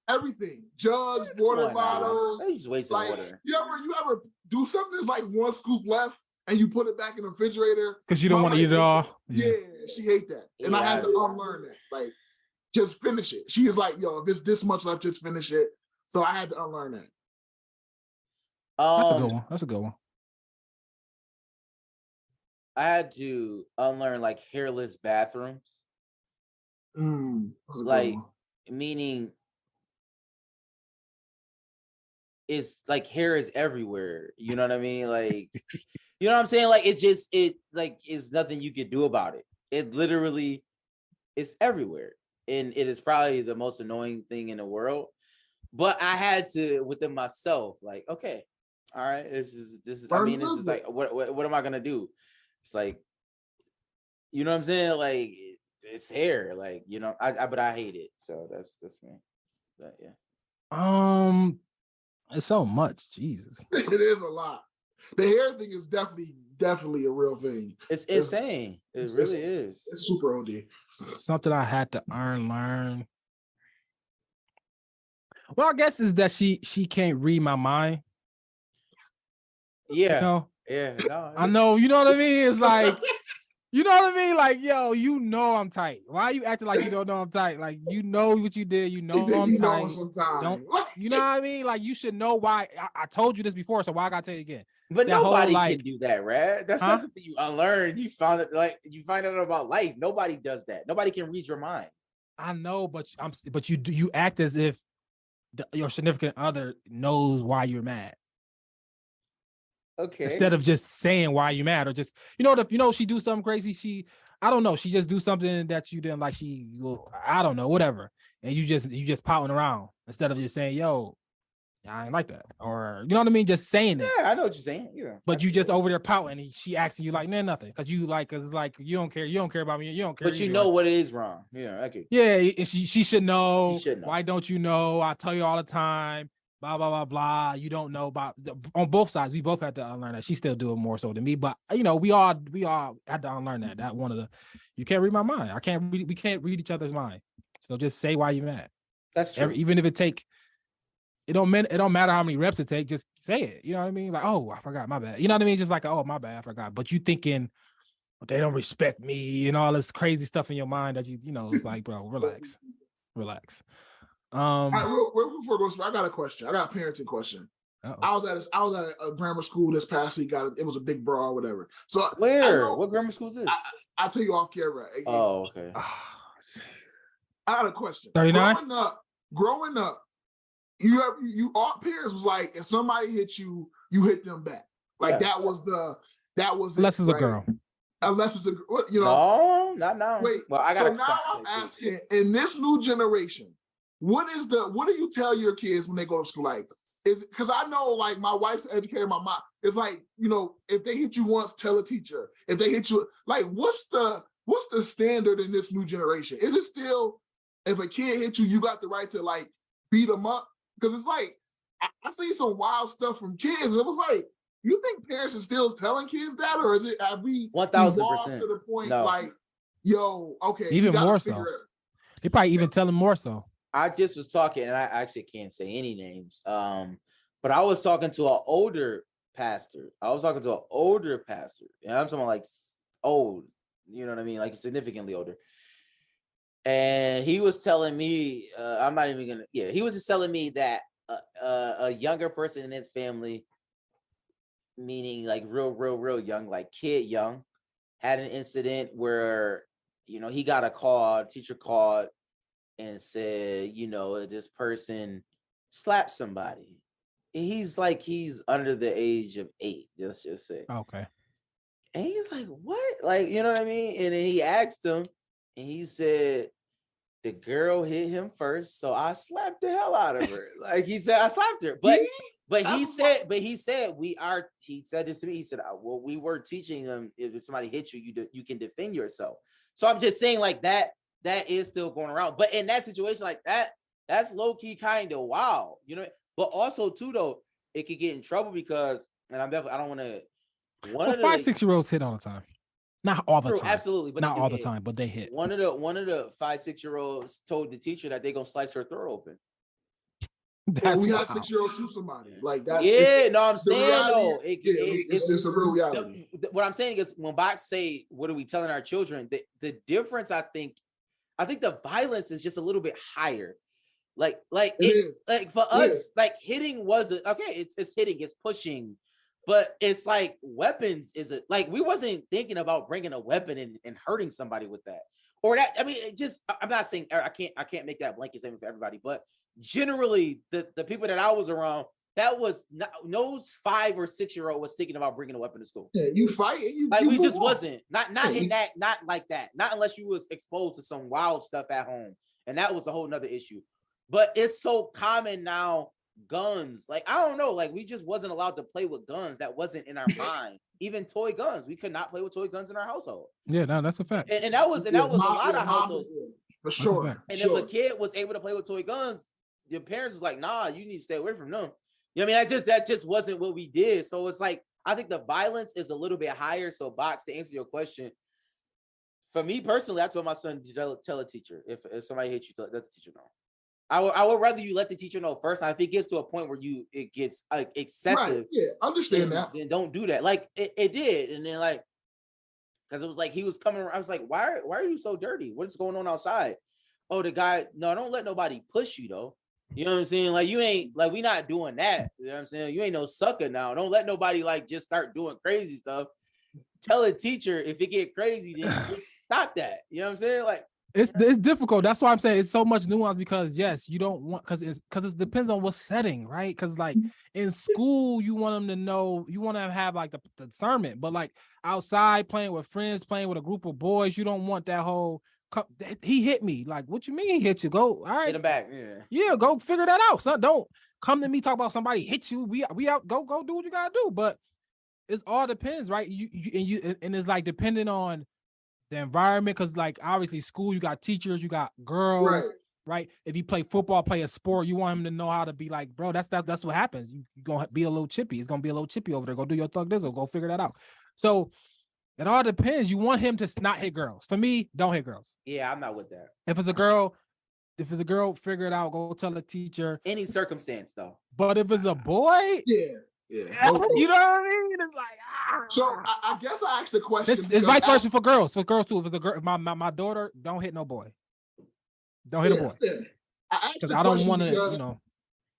Everything. Jugs, water bottles. You just wasting like, water. You ever do something that's like one scoop left and you put it back in the refrigerator? Because you don't want to eat it all. Yeah, she hate that. And I had to unlearn that. Like, just finish it. She is like, yo, if it's this much left, just finish it. So I had to unlearn that. That's a good one. I had to unlearn like hairless bathrooms. Like, meaning it's like hair is everywhere. You know what I mean? Like, you know what I'm saying? Like, it's nothing you can do about it. It literally is everywhere. And it is probably the most annoying thing in the world. But I had to within myself, like, okay, all right, this is. I mean, this is like, what am I gonna do? It's like, you know what I'm saying? Like, it's hair, like, you know. But I hate it, so that's me. But yeah. It's so much, Jesus. It is a lot. The hair thing is definitely a real thing. It's insane. It really is. It's super OD. Something I had to learn. Well, I guess is that she can't read my mind. Yeah. You know? Yeah. No, I know. You know what I mean? It's like, you know what I mean? Like, yo, you know I'm tight. Why are you acting like you don't know I'm tight? Like, you know what you did. You know I'm tight. Don't, you know what I mean? Like, you should know why. I told you this before, so why I gotta tell you again? But that nobody can do that, Rad. That's not something you unlearn. You found it, like, you find out about life. Nobody does that. Nobody can read your mind. I know, but you act as if your significant other knows why you're mad. Okay. Instead of just saying why you mad, or just, she do something crazy. I don't know. She just do something that you didn't like. I don't know, whatever. And you just pouting around instead of just saying, yo, I ain't like that. Or, you know what I mean? Just saying it. Yeah, I know what you're saying. Yeah. But you just over there pouting and she asking you like, nothing. Cause it's like, you don't care about me. You don't care. But you know what is wrong. Yeah. Okay. Yeah. And she should know. Why don't you know? I tell you all the time. Blah, blah, blah, blah. You don't know about on both sides. We both had to unlearn that. She still do it more so than me. But we all had to unlearn that. That one of the, you can't read my mind. We can't read each other's mind. So just say why you mad. That's true. Even if it don't matter how many reps it take, just say it. You know what I mean? Like, oh, I forgot, my bad. You know what I mean? Just like, oh, my bad, I forgot. But you thinking they don't respect me and all this crazy stuff in your mind that it's like, bro, relax. All right, real before I go, I got a question. I got a parenting question. I was at a grammar school this past week. It was a big brawl or whatever. So what grammar school is this? I'll tell you off camera. Oh, okay. I got a question. 39? Growing up, you all parents was like, if somebody hit you, you hit them back. Like that was unless it's a girl. Unless it's no, not now. Wait, well, so now I'm asking, in this new generation, what do you tell your kids when they go to school? Like, is because I know, like, my wife's an educator, my mom, it's like, if they hit you once, tell a teacher. If they hit you, like, what's the standard in this new generation? Is it still, if a kid hit you, you got the right to, like, beat them up? Because it's like, I see some wild stuff from kids. And it was like, you think parents are still telling kids that, or have we 1000% to the point like, yo, okay, even more so? They probably even tell them more so. I just was talking, and I actually can't say any names. But I was talking to an older pastor. And I'm talking like old, you know what I mean? Like significantly older. And he was telling me, he was just telling me that a younger person in his family, meaning like real young, like kid young, had an incident where, he got a call, teacher called and said, this person slapped somebody. And he's under the age of 8, let's just say. Okay. And he's like, what? Like, you know what I mean? And then he asked him, and he said, the girl hit him first, so I slapped the hell out of her. Like he said, I slapped her. But he said he said this to me. He said, well, we were teaching them if somebody hits you, you can defend yourself. So I'm just saying, like, that is still going around. But in that situation like that, that's low-key kind of wild, But also too, though, it could get in trouble because, and I don't want to. 5-6-year-olds hit all the time. Not all the time. Absolutely, but not all the time, but they hit. One of the 5-6-year-olds told the teacher that they're gonna slice her throat open. We had 6-year-olds shoot somebody. Like that. I'm saying though. It's just a real reality. What I'm saying is, when Box say, "What are we telling our children?" The difference, I think the violence is just a little bit higher. Like for us, like hitting wasn't okay. It's hitting, it's pushing. But it's like weapons we wasn't thinking about bringing a weapon and hurting somebody with that. Or that, I mean, I'm not saying, I can't make that blanket statement for everybody, but generally the people that I was around, that was no 5 or 6-year-old was thinking about bringing a weapon to school. Yeah, you fight. We just wasn't, not hitting that, not like that. Not unless you was exposed to some wild stuff at home. And that was a whole nother issue. But it's so common now. Guns, like I don't know, like we just wasn't allowed to play with guns. That wasn't in our mind. Even toy guns, we could not play with toy guns in our household. Yeah, no, that's a fact. And that was a lot of households for sure. And if a kid was able to play with toy guns, the parents was like, "Nah, you need to stay away from them." You know what I mean? That just wasn't what we did. So it's like I think the violence is a little bit higher. So, Box, to answer your question, for me personally, I told my son to tell a teacher if somebody hates you, let the teacher know. I would rather you let the teacher know first. Now, if it gets to a point where it gets excessive, right. Yeah, understand that. Then don't do that. Like it did, and then like because it was like he was coming around. I was like, why are you so dirty? What's going on outside? Oh, the guy. No, don't let nobody push you though. You know what I'm saying? Like you ain't like we not doing that. You know what I'm saying? You ain't no sucker now. Don't let nobody like just start doing crazy stuff. Tell a teacher if it get crazy, then just stop that. You know what I'm saying? Like. It's difficult. That's why I'm saying it's so much nuance because yes, you don't want because it depends on what setting, right? Because like in school, you want them to know, you want to have like the discernment, but like outside playing with friends, playing with a group of boys, you don't want that whole he hit me. Like, what you mean he hit you? Go, all right, hit him back. Yeah, go figure that out. Son, don't come to me talk about somebody hit you. We out. Go do what you gotta do. But it's all depends, right? You and it's like depending on the environment, because like obviously school, you got teachers, you got girls, right? If you play football, play a sport, you want him to know how to be like, bro, that's what happens. You gonna be a little chippy. It's gonna be a little chippy over there. Go do your thug dizzle. Go figure that out. So it all depends. You want him to not hit girls. For me, don't hit girls. Yeah, I'm not with that. If it's a girl, figure it out. Go tell the teacher. Any circumstance though. But if it's a boy, yeah. You know what I mean? It's like So I guess I asked the question. It's vice versa for girls. For girls too. If it's a girl, my daughter, don't hit no boy. Don't hit a boy. Yeah. I asked the I don't question want to, because you know.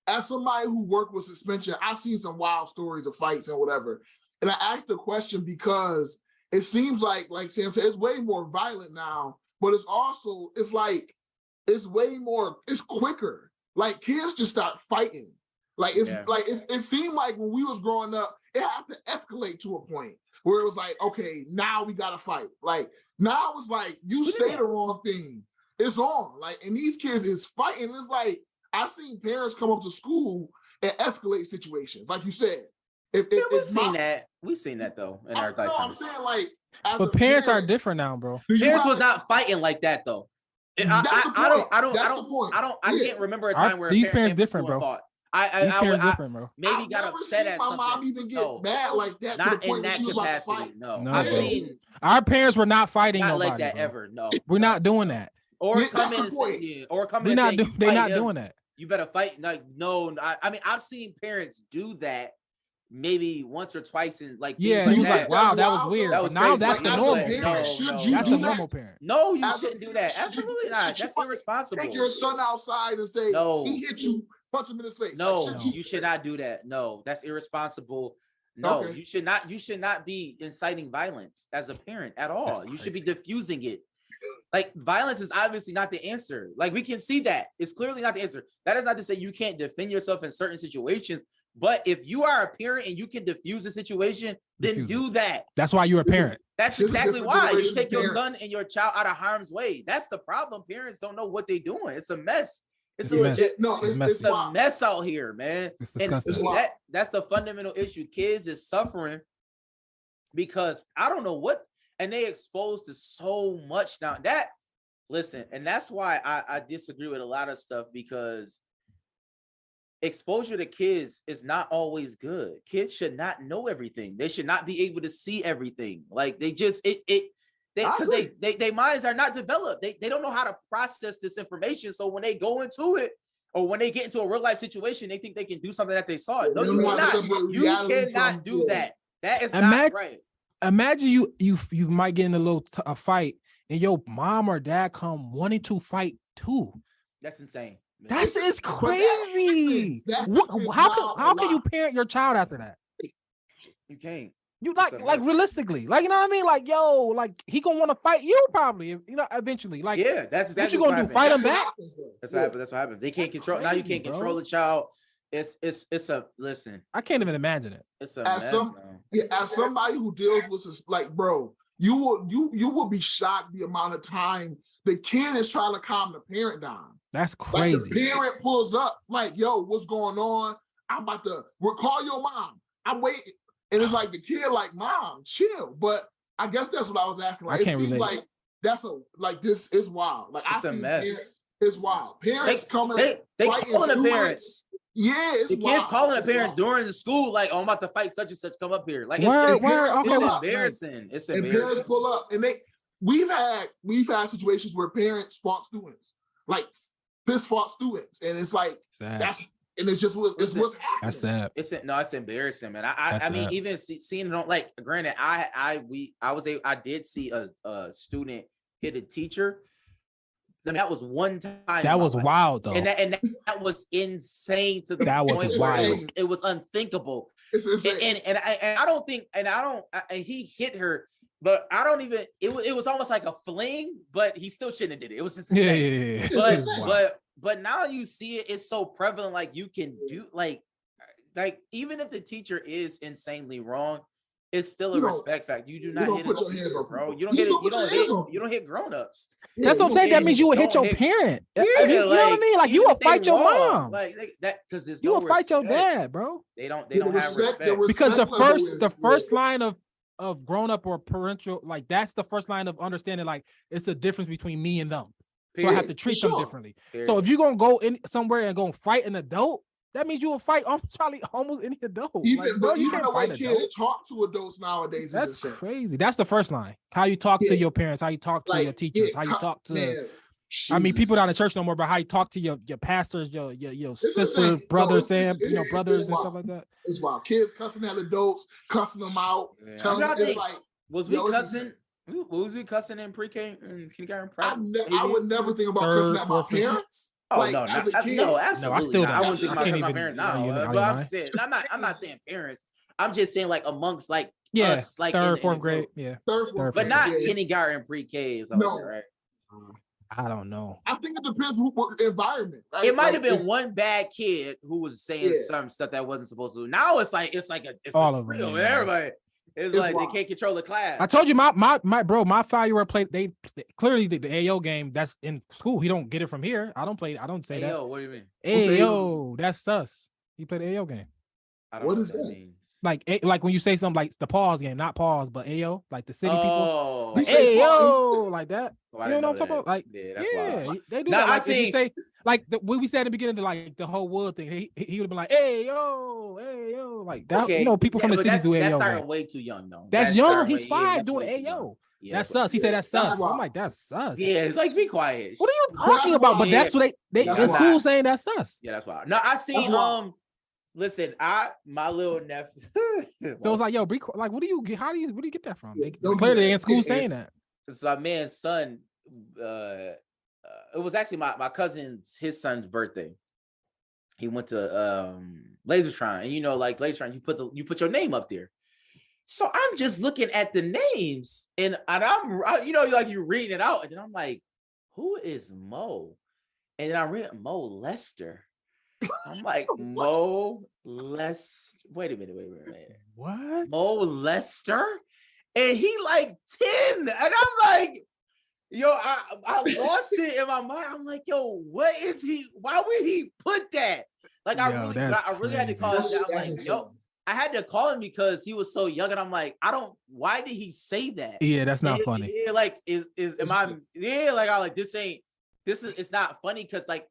As somebody who worked with suspension, I've seen some wild stories of fights and whatever. And I asked the question because it seems like Sam said, it's way more violent now, but it's way more, it's quicker. Like kids just start fighting. Like it seemed like when we was growing up, it had to escalate to a point where it was like, okay, now we gotta fight. Like now it's like you say the wrong thing, it's on. Like, and these kids is fighting. It's like I've seen parents come up to school and escalate situations, like you said. We've seen that though in our lifetime. No, I'm saying like, but parents are different now, bro. Parents was not fighting like that though. I can't remember a time where these parents different, bro. Fought. These parents different, bro. Maybe got upset at something. My mom even get mad like that. Not to the point in that she was capacity. Like No, I've seen our parents were not fighting not nobody, like that bro. ever. No, we're not doing that. Or come in and say, they're not doing that. You better fight. Like no, I mean I've seen parents do that maybe once or twice in like he was like, wow, that was weird. But now that's the normal. That's the normal parent. No, you shouldn't do that. Absolutely not. That's irresponsible. Take your son outside and say, he hit you. Punch him in his face. No, you should not do that. No, that's irresponsible. No, you should not be inciting violence as a parent at all. You should be diffusing it. Like violence is obviously not the answer. Like we can see that. It's clearly not the answer. That is not to say you can't defend yourself in certain situations. But if you are a parent and you can diffuse the situation, then do that. That's why you're a parent. That's exactly why you take your son and your child out of harm's way. That's the problem. Parents don't know what they're doing. It's a mess. It's a legit, it's a mess out here, man. It's disgusting. And that's the fundamental issue. Kids is suffering because I don't know what, and they exposed to so much now. And that's why I disagree with a lot of stuff, because exposure to kids is not always good. Kids should not know everything. They should not be able to see everything. Like they just because they minds are not developed. They don't know how to process this information. So when they go into it, or when they get into a real life situation, they think they can do something that they saw. No, you cannot. You cannot do that. That is not right. Imagine you might get in a fight, and your mom or dad come wanting to fight too. That's insane. That is crazy. How can you parent your child after that? You can't. You like realistically, like, you know what I mean? Like, yo, like he gonna want to fight you probably, eventually. Like, yeah, that's exactly what you gonna do. Fight him back? That's what happens. That's what happens. They can't control. Now you can't control the child. It's a listen. I can't even imagine it. It's a mess. As somebody who deals with this, like, bro, you will be shocked the amount of time the kid is trying to calm the parent down. That's crazy. Like the parent pulls up, like, yo, what's going on? I'm about to call your mom. I'm waiting. And it's like the kid, like, mom, chill. But I guess that's what I was asking. Like, I can't relate. Like this is wild. Like it's a mess. It's wild. Parents coming. They calling the parents. Yeah, it's the kids calling the parents during the school, like, oh, I'm about to fight such and such. Come up here. Like, it's embarrassing. It's embarrassing. And parents pull up, and we've had situations where parents fought students, like fist fought students, and it's like that's. And it's just what's happening. That's sad. It's embarrassing, man. I mean, even seeing it on, like, granted, I did see a student hit a teacher. I mean, that was one time. That was wild, though. And that was insane to the point where it was unthinkable. It's insane. And I don't think, and he hit her, but I don't even, it was almost like a fling, but he still shouldn't have did it. It was just insane. Yeah. But now you see it, it's so prevalent, like you can do, like even if the teacher is insanely wrong, it's still a respect factor. You do not hit it, bro. You don't hit grown-ups. That's what I'm saying. That means you would hit your parent. Yeah, you know what I mean? Like, you would fight your mom. Like that, because there's you would fight your dad, bro. They don't have respect. Because the first line of grown-up or parental, like, that's the first line of understanding, like, it's the difference between me and them. So I have to treat them differently. So if you're gonna go in somewhere and go fight an adult, that means you will fight almost any adult. Even the way kids talk to adults nowadays, that's crazy. That's the first line. How you talk to your parents, how you talk to your teachers, how you talk to. I mean, people not in church no more, but how you talk to your pastors, your sister, brothers, brothers and stuff like that. It's wild. Kids cussing at adults, cussing them out, telling them it's like. Was we cussing in pre-K and kindergarten? I would never think about cussing at my parents. Oh, like, no, absolutely. No, I still don't. I wouldn't think about my parents now. But I'm not saying parents. I'm just saying, like, amongst, like, us, like, third, fourth grade, but not kindergarten, pre-K. No, right? I don't know. I think it depends what environment. Right? It might have been one bad kid who was saying some stuff that wasn't supposed to. Now it's all of them. Everybody. It's like wild. They can't control the class. I told you, my 5-year-old played. They clearly the AO game. That's in school. He don't get it from here. I don't say that. AO, what do you mean? AO, that's sus. He played the AO game. I don't know what that means. Like when you say something like the pause game, not pause, but AO, like the city people. AO, like that. Well, you know what I'm talking about? Like, they do that. Like, if you say, like, what we said at the beginning, like the whole wood thing, he would have been like, AO, like that. Okay. You know, people from the cities do AO. That's starting way too young, though. That's young. He's 5 doing AO. Yeah, that's sus. He said that's sus. I'm like, that's sus. Yeah, like, be quiet. What are you talking about? But that's what they in school saying that's sus. Yeah, that's why. No, I seen listen, my little nephew. So it's like, yo, like, what do you get? Where do you get that from? Clearly, they in school saying that. It's my man's son. It was actually my cousin's son's birthday. He went to Lasertron, and like Lasertron, you put your name up there. So I'm just looking at the names, and I'm like, you reading it out, and then I'm like, who is Mo? And then I read Mo Lester. I'm like, Mo Lester. Wait a minute. What? Mo Lester? And he like 10. And I'm like, yo, I lost it in my mind. I'm like, yo, what is he? Why would he put that? Like, I really had to call him down. I'm like, yo, I had to call him because he was so young. And I'm like, why did he say that? Yeah, that's not funny. Yeah, like, it's not funny because, like,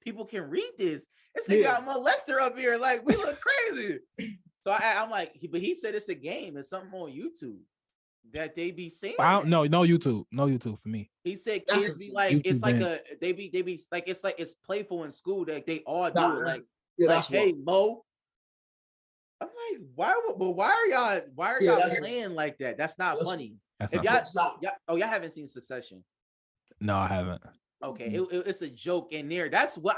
people can read this. This nigga got Mo Lester up here. Like, we look crazy. So I'm like, but he said it's a game. It's something on YouTube that they be seeing. No YouTube. No YouTube for me. He said kids be like, YouTube, it's like man. They be like, it's playful in school that they all do it. Like, hey, Mo. I'm like, why are y'all playing like that? That's not funny. Y'all haven't seen Succession. No, I haven't. Okay, it's a joke in there. That's what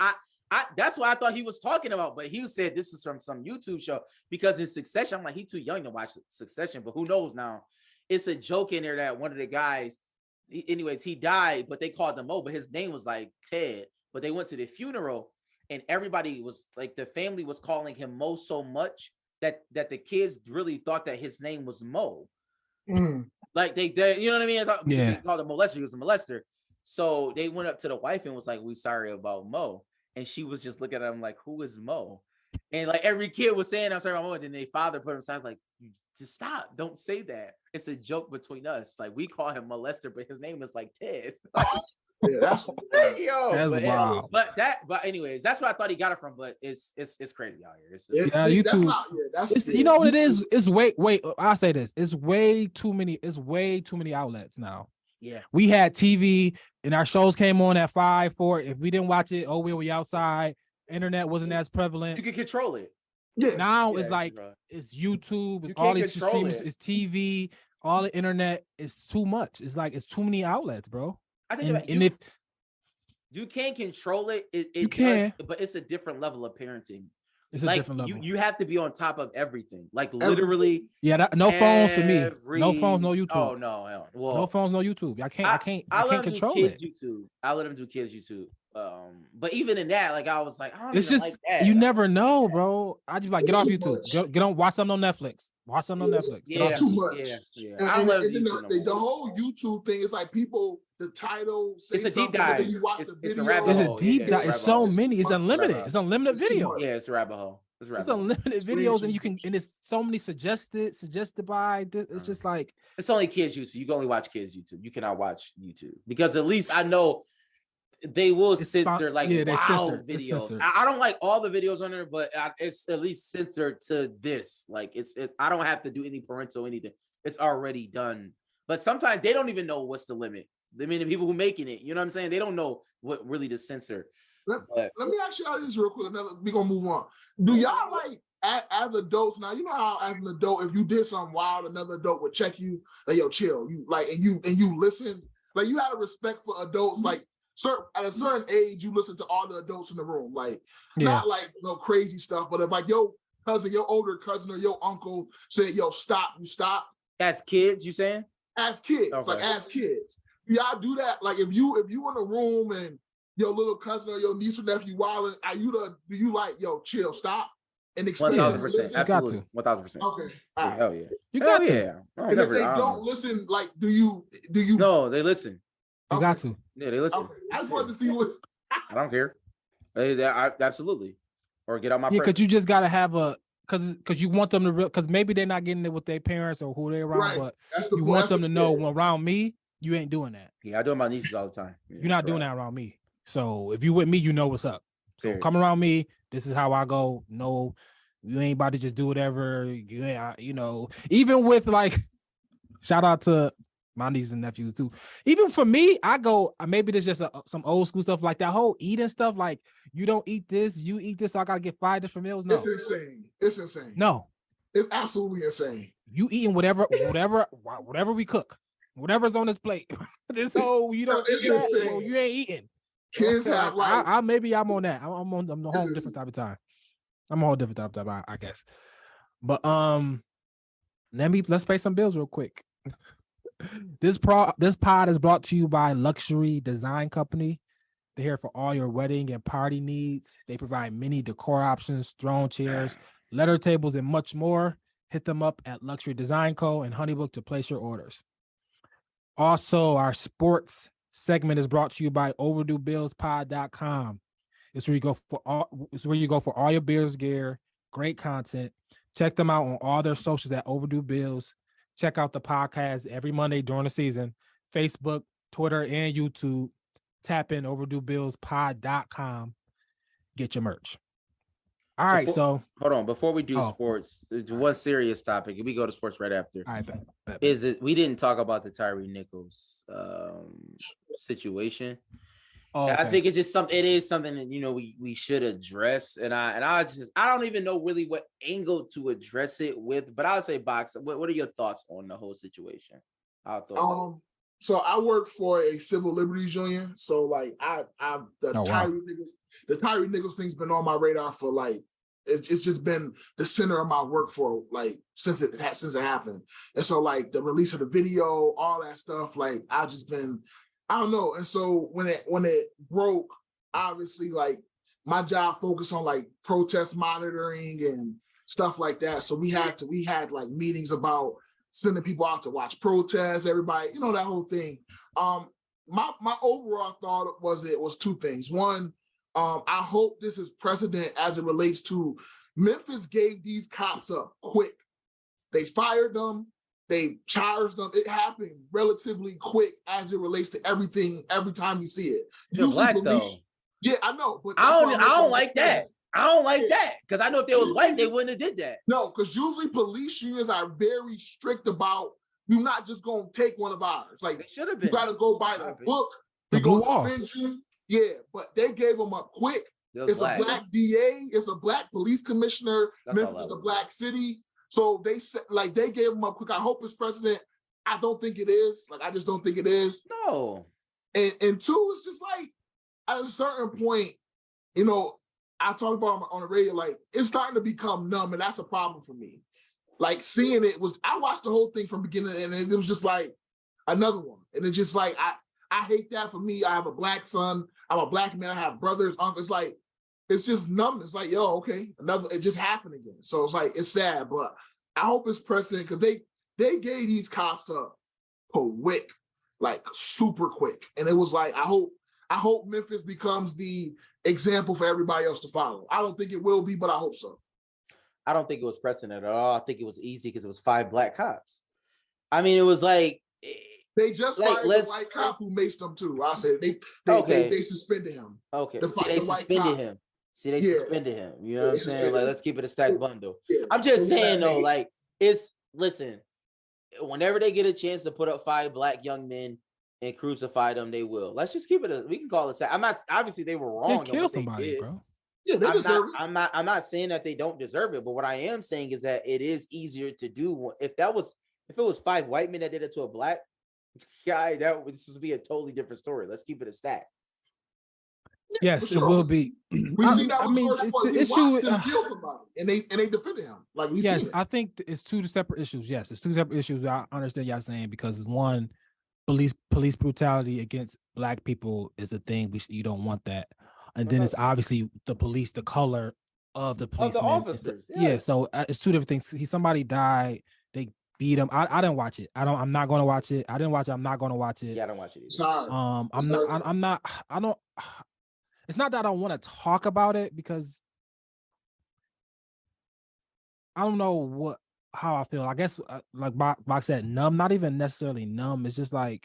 that's what I thought he was talking about. But he said this is from some YouTube show because in Succession, I'm like, he's too young to watch Succession, but who knows now? It's a joke in there that one of the guys, he died, but they called him Mo, but his name was like Ted. But they went to the funeral, and everybody was like, the family was calling him Mo so much that the kids really thought that his name was Mo. Like they you know what I mean? Yeah. They called him molester. He was a molester. So they went up to the wife and was like, "We sorry about Mo." And she was just looking at him like, "Who is Mo?" And like every kid was saying, "I'm sorry about Mo." And then their father put him aside like, "Just stop! Don't say that. It's a joke between us. Like we call him molester, but his name is like Ted." Like, yeah, that's wild. But anyways, that's what I thought he got it from. But it's crazy out here. You know what it is? It's wait. I'll say this. It's way too many outlets now. Yeah, we had TV and our shows came on at 5, 4. If we didn't watch it, we outside. Internet wasn't as prevalent. You can control it. Yeah. Now it's like it's YouTube, it's all these streamers, it's TV, all the internet. It's too much. It's like it's too many outlets, bro. I think if you can't control it, you can, but it's a different level of parenting. It's a different level. You have to be on top of everything. Like literally. Yeah, no phones for me. No phones, no YouTube. Oh no. Well, no phones, no YouTube. I can't control kids it. YouTube. I let them do kids YouTube. But even in that, like I was like, it's just like that. You never know, bro. I just like get off YouTube. Get on, watch something on Netflix. Watch something on Netflix. Yeah, it's too much. Yeah. And the whole YouTube thing is like people. The title. It's a deep dive. You watch the video. It's a deep dive. It's so many. It's unlimited. It's unlimited video. Yeah, it's a rabbit hole. It's unlimited videos, and you can, and it's so many suggested by. It's just like it's only kids YouTube. You can only watch kids YouTube. You cannot watch YouTube because at least I know they will censor like videos. I don't like all the videos on there, but it's at least censored to this. Like it's I don't have to do any parental anything. It's already done. But sometimes they don't even know what's the limit. I mean, the people who making it, you know what I'm saying? They don't know what really to censor. Let me ask y'all this real quick. We're gonna move on. Do y'all like as adults now? You know how as an adult, if you did something wild, another adult would check you, like yo, chill. You like and you listen. Like you had a respect for adults. Like at a certain age, you listen to all the adults in the room. Like not like no crazy stuff, but if like your cousin, your older cousin, or your uncle said, "Yo, stop," you stop. As kids, you saying? As kids, like as kids. Y'all do that? Like if you in a room and your little cousin or your niece or nephew wilding, do you like, yo, chill, stop, and explain? 1,000%, absolutely, 1,000%. Okay, hell yeah, you got to. Yeah. And if they don't listen, like, do you? No, they listen. You got to. Yeah, they listen. Okay. I just wanted to see what. I don't care. Absolutely, or get out my. Yeah, because you just gotta have because you want them to because maybe they're not getting it with their parents or who they're around, but you want them to know when around me. You ain't doing that. Yeah, I do it with my nieces all the time. Yeah, you're not doing that around me. So if you with me, you know what's up. So come around me. This is how I go. No, you ain't about to just do whatever. You ain't, even with like, shout out to my nieces and nephews too. Even for me, I go, maybe there's just some old school stuff like that whole eating stuff. Like you don't eat this, you eat this. So I got to get 5 different meals. No, it's insane. It's insane. No, it's absolutely insane. You eating whatever we cook. Whatever's on this plate. This whole you don't eat that, well, you ain't eating. Kids have like maybe I'm on that. I'm a whole different type of time. I'm a whole different type of time, I guess. But let's pay some bills real quick. This pod is brought to you by Luxury Design Company. They're here for all your wedding and party needs. They provide many decor options, throne chairs, letter tables, and much more. Hit them up at Luxury Design Co. and Honeybook to place your orders. Also, our sports segment is brought to you by OverdueBillsPod.com. It's where you go for all your Bills gear, great content. Check them out on all their socials at Overdue Bills. Check out the podcast every Monday during the season. Facebook, Twitter, and YouTube. Tap in OverdueBillsPod.com. Get your merch. All right, so hold on. Before we do sports, one serious topic. We go to sports right after. All right, bet. Is it? We didn't talk about the Tyree Nichols situation. Oh, okay. I think it's just something. It is something that we should address, and I don't even know really what angle to address it with. But I would say, Box. What are your thoughts on the whole situation? So I work for a civil liberties union. So like the Tyree Nichols thing's been on my radar for like it's just been the center of my work for like since it happened. And so like the release of the video, all that stuff, like I've just been, I don't know. And so when it broke, obviously like my job focused on like protest monitoring and stuff like that. So we had like meetings about sending people out to watch protests, everybody, that whole thing. My overall thought was two things. One, I hope this is precedent as it relates to Memphis gave these cops up quick. They fired them, they charged them. It happened relatively quick as it relates to everything, every time you see it. You're black, though. Yeah, I know, but I don't like that. I don't like that because I know if they was white, they wouldn't have did that. No, because usually police unions are very strict about you're not just gonna take one of ours. Like they should have been. You got to go by the book. They're gonna defend you. Yeah, but they gave them up quick. It's a black DA. It's a black police commissioner. Memphis is a black city. So they said, they gave them up quick. I hope it's precedent. I don't think it is. I just don't think it is. No. And two, it's just at a certain point, I talk about on the radio, it's starting to become numb, and that's a problem for me. Seeing it I watched the whole thing from beginning, and it was just another one. And it's just I hate that for me. I have a black son. I'm a black man. I have brothers, uncles. It's just numb. It's okay, it just happened again. So it's it's sad, but I hope it's precedent because they gave these cops up quick, super quick. And it was I hope Memphis becomes the example for everybody else to follow. I don't think it will be, but I hope so. I don't think it was precedent at all. I think it was easy because it was 5 black cops. I mean, it was they just fired the white cop who maced them too. I said they suspended him. Okay, they suspended him. They suspended him. You know what I'm saying? Let's keep it a stacked bundle. Yeah. I'm just saying though, listen, whenever they get a chance to put up 5 black young men and crucify them, they will. Let's just keep it. We can call it. I'm not. Obviously, they were wrong. They killed somebody, bro. Yeah, they deserve it. I'm not saying that they don't deserve it, but what I am saying is that it is easier to do. If it was 5 white men that did it to a black guy, this would be a totally different story. Let's keep it a stack. Yes, it will be. We see that the issue kill somebody, and they defended him. Yes, I think it's 2 separate issues. Yes, it's 2 separate issues. I understand y'all saying because one, police brutality against black people is a thing. You don't want that. And then it's obviously the police, the color of the police, of the officers. Yeah, so it's 2 different things. Somebody died. They beat him. I didn't watch it. I'm not going to watch it. I didn't watch it. I'm not going to watch it. Yeah, I don't watch it either. Sorry. I'm not. I don't. It's not that I don't want to talk about it because I don't know how I feel. I guess like Bach said, numb. Not even necessarily numb. It's just I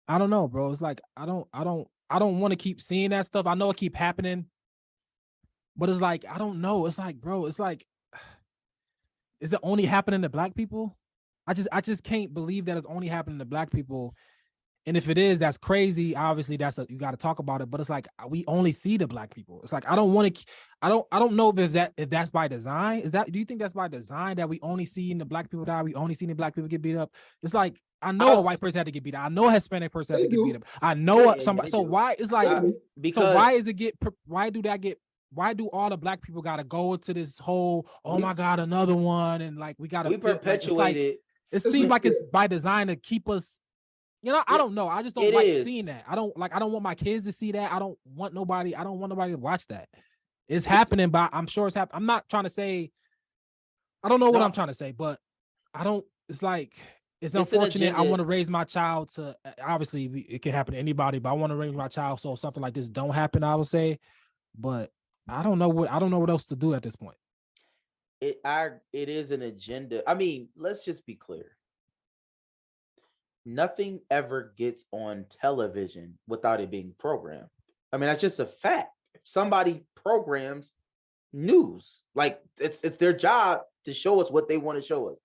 don't know, bro. It's I don't want to keep seeing that stuff. I know it keep happening, but it's I don't know. It's bro, it's is it only happening to black people? I just can't believe that it's only happening to black people. And if it is, that's crazy. Obviously, you got to talk about it. But it's we only see the black people. It's I don't want to. I don't know if that's by design. Do you think that's by design that we only see the black people die? We only see the black people get beat up. It's I know a white person had to get beat up. I know a Hispanic person had to get beat up. I know somebody. So why is because why do all the black people got to go into this whole? Oh my God, another one, and we got to. We perpetuate it. It seems like it's by design to keep us. I don't know. I just don't seeing that. I don't want my kids to see that. I don't want nobody to watch that. It's happening, but I'm sure it's happening. I'm not trying to say, I don't know what I'm trying to say, but I don't, it's it's unfortunate. I want to raise my child to, obviously it can happen to anybody, but I want to raise my child so something like this don't happen, I would say, but I don't know what else to do at this point. It is an agenda. I mean, let's just be clear. Nothing ever gets on television without it being programmed. I mean, that's just a fact. Somebody programs news. It's their job to show us what they want to show us.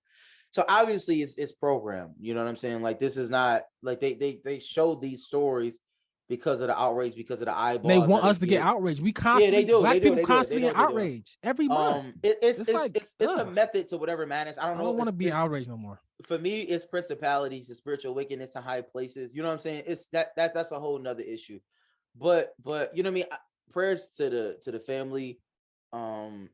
So obviously it's programmed. You know what I'm saying? This is not they show these stories because of the outrage, because of the eyeballs. They want us to get outraged. We constantly, they do. Black people constantly get outraged every month. It's a method to whatever madness. I don't want to be outraged no more. For me, it's principalities, the spiritual wickedness in high places. You know what I'm saying? It's that's a whole nother issue. But you know what I mean? Prayers to the family.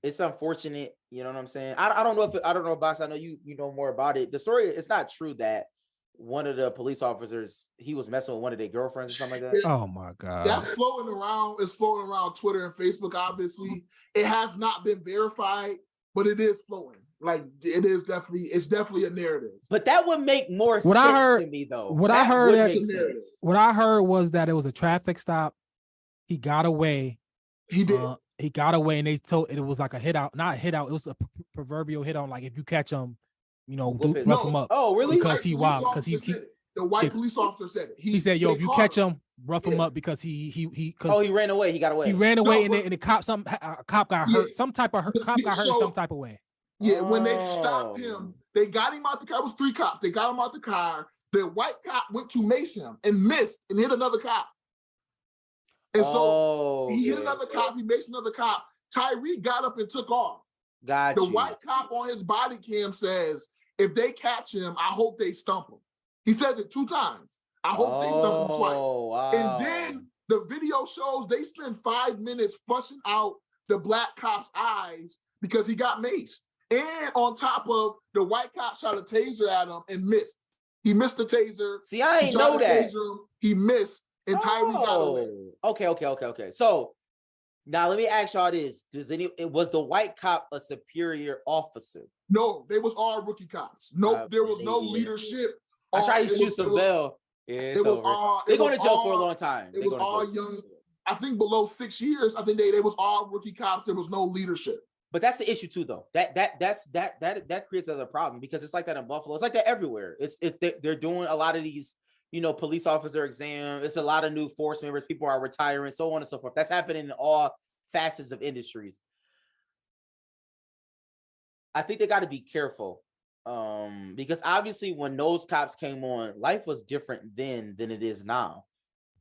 It's unfortunate. You know what I'm saying? I don't know, Box. I know you know more about it. The story, it's not true that one of the police officers, he was messing with one of their girlfriends or something like that. Oh my God. That's floating around. It's floating around Twitter and Facebook, obviously. It has not been verified, but it is flowing. Like it's definitely a narrative. But that would make more sense to me, though. What I heard was that it was a traffic stop. He got away. He did. He got away, and they told it was like a hit out, not a hit out. It was a proverbial hit on. Like if you catch him, rough him up. Oh, really? Because he wild. Because the white police officer said it. He said, "Yo, if you catch him, rough him up because he." Oh, he ran away. He got away. He ran away, and the cop got hurt. Some type of cop got hurt in some type of way. Yeah, when they stopped him, they got him out the car. It was 3 cops. They got him out the car. The white cop went to mace him and missed and hit another cop. And so he hit another cop. He maced another cop. Tyree got up and took off. The white cop on his body cam says, if they catch him, I hope they stump him. He says it 2 times. I hope they stump him twice. Wow. And then the video shows they spend 5 minutes flushing out the black cop's eyes because he got maced. And on top of the white cop shot a taser at him and missed. He missed the taser. See, I ain't know that. He missed, and Tyree got away. Okay. So now let me ask y'all this: was the white cop a superior officer? No, they was all rookie cops. No, there was no leadership. I tried to shoot some bell. Yeah, it was all. They're going to jail for a long time. It was all young. I think below 6 years. I think they was all rookie cops. There was no leadership. But that's the issue too, though. That creates another problem because it's like that in Buffalo. It's like that everywhere. They're doing a lot of these, police officer exam. It's a lot of new force members. People are retiring, so on and so forth. That's happening in all facets of industries. I think they got to be careful because obviously when those cops came on, life was different then than it is now.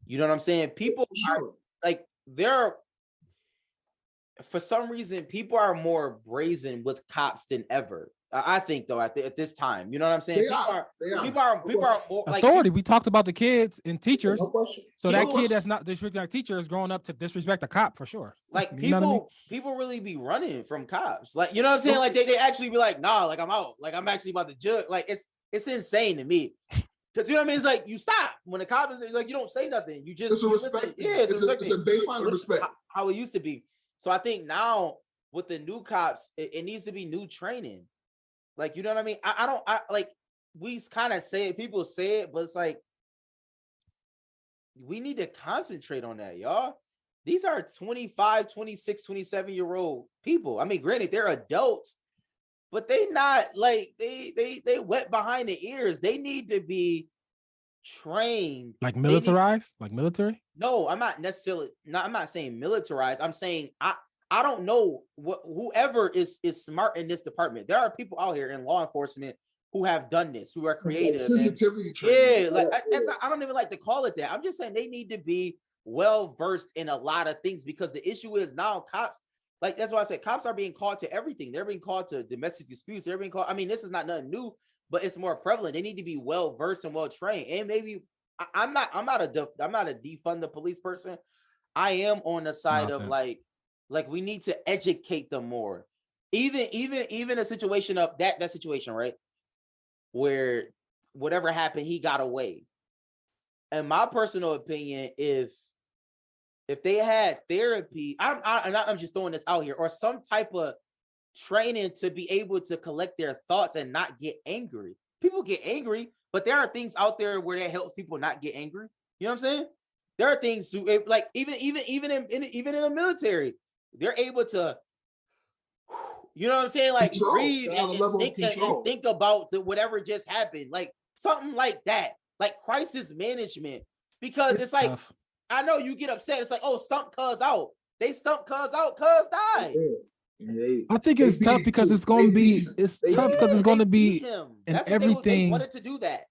You know what I'm saying? People are like for some reason, people are more brazen with cops than ever. I think, though, at this time, you know what I'm saying? People are more like authority. We talked about the kids and teachers. So that kid that's not disrespecting our teacher is growing up to disrespect a cop for sure. Like people really be running from cops. Like, you know what I'm saying? Like they actually be like, nah, like I'm out. Like I'm actually about to judge. Like it's insane to me. Because you know what I mean? It's like you stop when the cop is like you don't say nothing. You just it's a respect. It's a baseline of respect. How it used to be. So I think now with the new cops, it needs to be new training. Like, you know what I mean? I like, we kind of say it, people say it, but it's like, we need to concentrate on that, y'all. These are 25, 26, 27-year-old people. I mean, granted, they're adults, but they not like, they wet behind the ears. They need to be trained. Like militarized? Like military? No, I'm not necessarily, I'm not saying militarized. I'm saying, I don't know whoever is smart in this department. There are people out here in law enforcement who have done this, who are creative. Sensitivity training. Yeah, like I don't even like to call it that. I'm just saying they need to be well versed in a lot of things because the issue is now cops, like that's why I said cops are being called to everything. They're being called to domestic disputes. They're being called. I mean, this is not nothing new, but it's more prevalent. They need to be well versed and well trained. And maybe I'm not a defund the police person. I am on the side of like we need to educate them more. Even a situation of that situation, right? Where whatever happened, he got away. In my personal opinion, if they had therapy, I'm just throwing this out here, or some type of training to be able to collect their thoughts and not get angry. People get angry, but there are things out there where that helps people not get angry. You know what I'm saying? There are things to like even in the military. They're able to, you know what I'm saying? Like breathe and think about whatever just happened. Like something like that, like crisis management. Because it's like, tough. I know you get upset. It's like, oh, stump cuz out. They stump cuz out, cuz died. I think it's tough because it's going to be, tough because it's going to be in everything. They wanted to do that.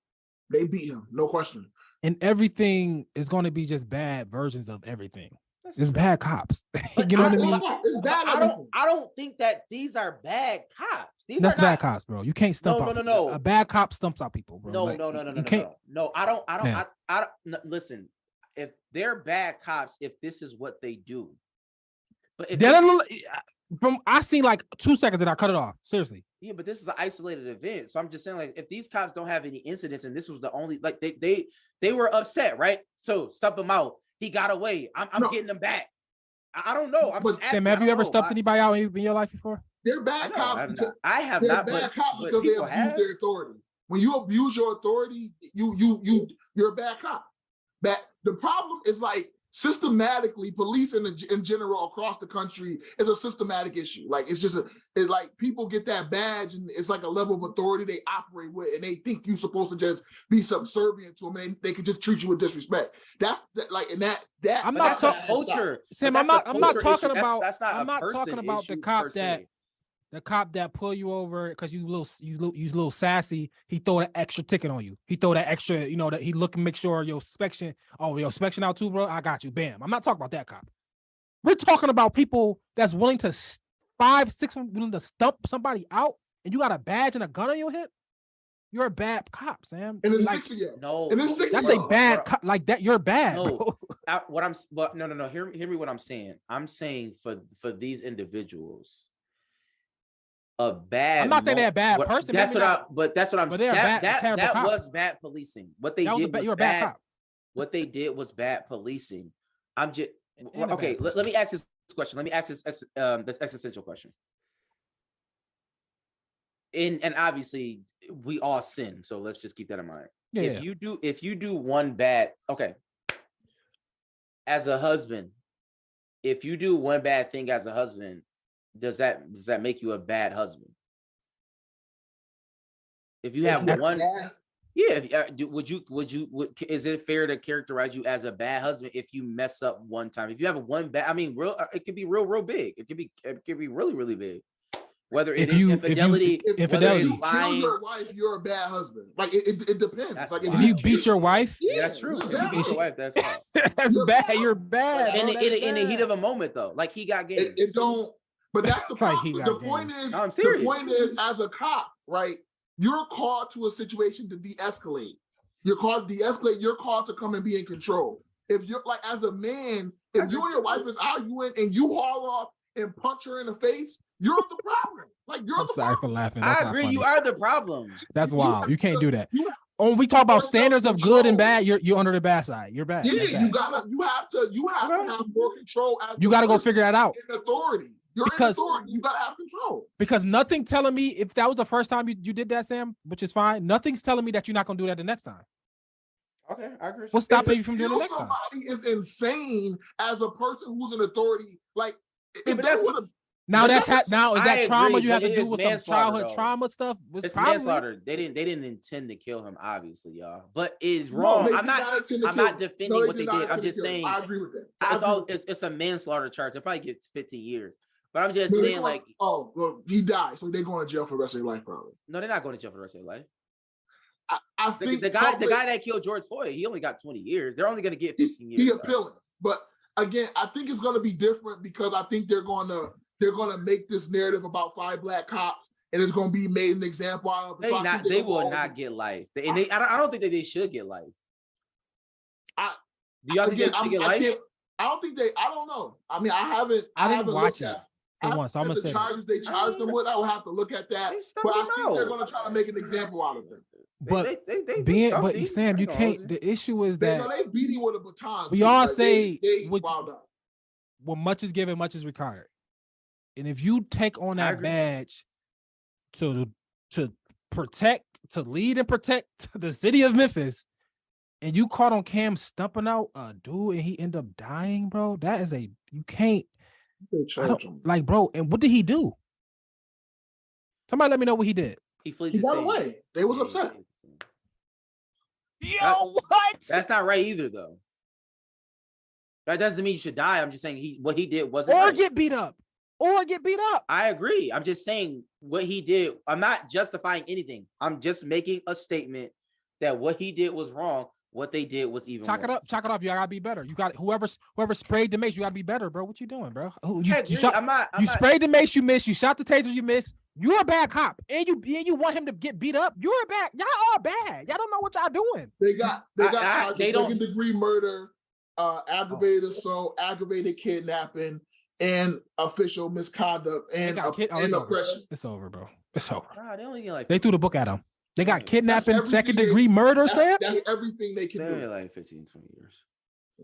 They beat him, no question. And everything is going to be just bad versions of everything. It's bad cops. You know what I mean? It's bad. I don't think that these are bad cops. That's bad cops, bro. You can't stump out. No. A bad cop stumps out people, bro. No. I don't. Listen, if they're bad cops, if this is what they do, but if I seen like 2 seconds and I cut it off. Seriously. Yeah, but this is an isolated event. So I'm just saying, like, if these cops don't have any incidents and this was the only, like, they were upset, right? So stump him out. He got away. I'm getting him back. I don't know. I'm just asking. Tim, have you ever stumped anybody out in your life before? They're bad cops. I have not. Bad cops because they abuse their authority. When you abuse your authority, you're a bad cop. The problem is like systematically, police in general across the country is a systematic issue. Like it's like people get that badge and it's like a level of authority they operate with, and they think you're supposed to just be subservient to them, and they can just treat you with disrespect. That's like, and that I'm not talking culture. Sam, I'm not talking about. That's not. I'm not talking about the cop that pull you over because you little sassy. He throw that extra ticket on you. He throw that extra, that he look and make sure your inspection. Oh, your inspection out too, bro. I got you. Bam. I'm not talking about that cop. We're talking about people that's willing to 5-6 willing to stump somebody out, and you got a badge and a gun on your hip. You're a bad cop, Sam. And it's like, 6 of you. No, and it's 6 that's a bad cop. Like that, you're bad. No, no. Hear me. What I'm saying. I'm saying for these individuals. A bad. I'm not saying they're a bad person. That's what I'm saying. That cop. Was bad policing. What they did was you're a bad cop. What they did was bad policing. I'm just okay. Let me ask this question. Let me ask this existential question. And obviously we all sin, so let's just keep that in mind. If you do one bad, okay. As a husband, if you do one bad thing as a husband, does that make you a bad husband? If you have one, is it fair to characterize you as a bad husband if you mess up one time? If you have one bad, I mean, it could be real big. It could be really big. Whether it is infidelity, infidelity, kill your wife, you're a bad husband. Like it depends. That's like if you beat your wife, that's true. If you beat your wife, that's that's bad. You're bad. In the heat of a moment, though, like he got game. It don't. But that's the problem. The point is, the point is, as a cop, right? You're called to a situation to de-escalate. You're called to de-escalate. You're called to come and be in control. If you're like, as a man, if you and your wife is arguing and you haul off and punch her in the face, you're the problem. Like you're the sorry problem. for laughing. That's I agree. You are the problem. That's wild. You can't do that. When we talk about standards of good and bad, you're under the bad side. You're bad. Yeah, bad. you have to have more control. You got to go figure that out. In authority. You're in authority. You gotta have control. Because nothing telling me if that was the first time you did that, Sam, which is fine. Nothing's telling me that you're not gonna do that the next time. Okay, I agree. What's stopping you from doing it next time? Somebody is insane as a person who's in authority. Like, if they would have. Now is that trauma you have to do with some childhood trauma stuff? It's manslaughter. They didn't intend to kill him, obviously, y'all. But it's wrong. I'm not defending what they did. I'm just saying. I agree with that. It's a manslaughter charge. It probably gets 15 years. But I'm just saying, like, oh, well, he died, so they're going to jail for the rest of their life, probably. No, they're not going to jail for the rest of their life. I think the guy that killed George Floyd, he only got 20 years. They're only going to get 15 years. He appealing, but again, I think it's going to be different because I think they're going to make this narrative about 5 black cops, and it's going to be made an example out of. They will not get life, and I don't think that they should get life. Do y'all think they should get life? I don't think they. I don't know. I mean, I didn't watch it. So I'm gonna say charges they charged them with. I will have to look at that. But I think they're going to try to make an example out of them. But Sam, you can't. The issue is that they beat him with a baton. We all say when much is given, much is required. And if you take on that badge to protect, to lead and protect the city of Memphis, and you caught on cam stumping out a dude and he ended up dying, bro, that is you can't. Like, bro, and what did he do? Somebody let me know what he did. He got away. They was upset. What? That's not right either, though. That doesn't mean you should die. I'm just saying what he did wasn't right. Get beat up. I agree. I'm just saying what he did. I'm not justifying anything. I'm just making a statement that what he did was wrong. What they did was even worse. Chalk it up. You gotta be better. You got whoever sprayed the mace. You gotta be better, bro. What you doing, bro? You sprayed the mace. You missed. You shot the taser. You missed. You're a bad cop, and you want him to get beat up. You're a bad. Y'all are bad. Y'all don't know what y'all doing. They got charged with second-degree murder, aggravated assault, aggravated kidnapping, and official misconduct and oppression. It's over, bro. It's over. Nah, they only get they threw the book at him. They got kidnapping, second-degree murder, Sam? That's everything they can do. They're like 15, 20 years.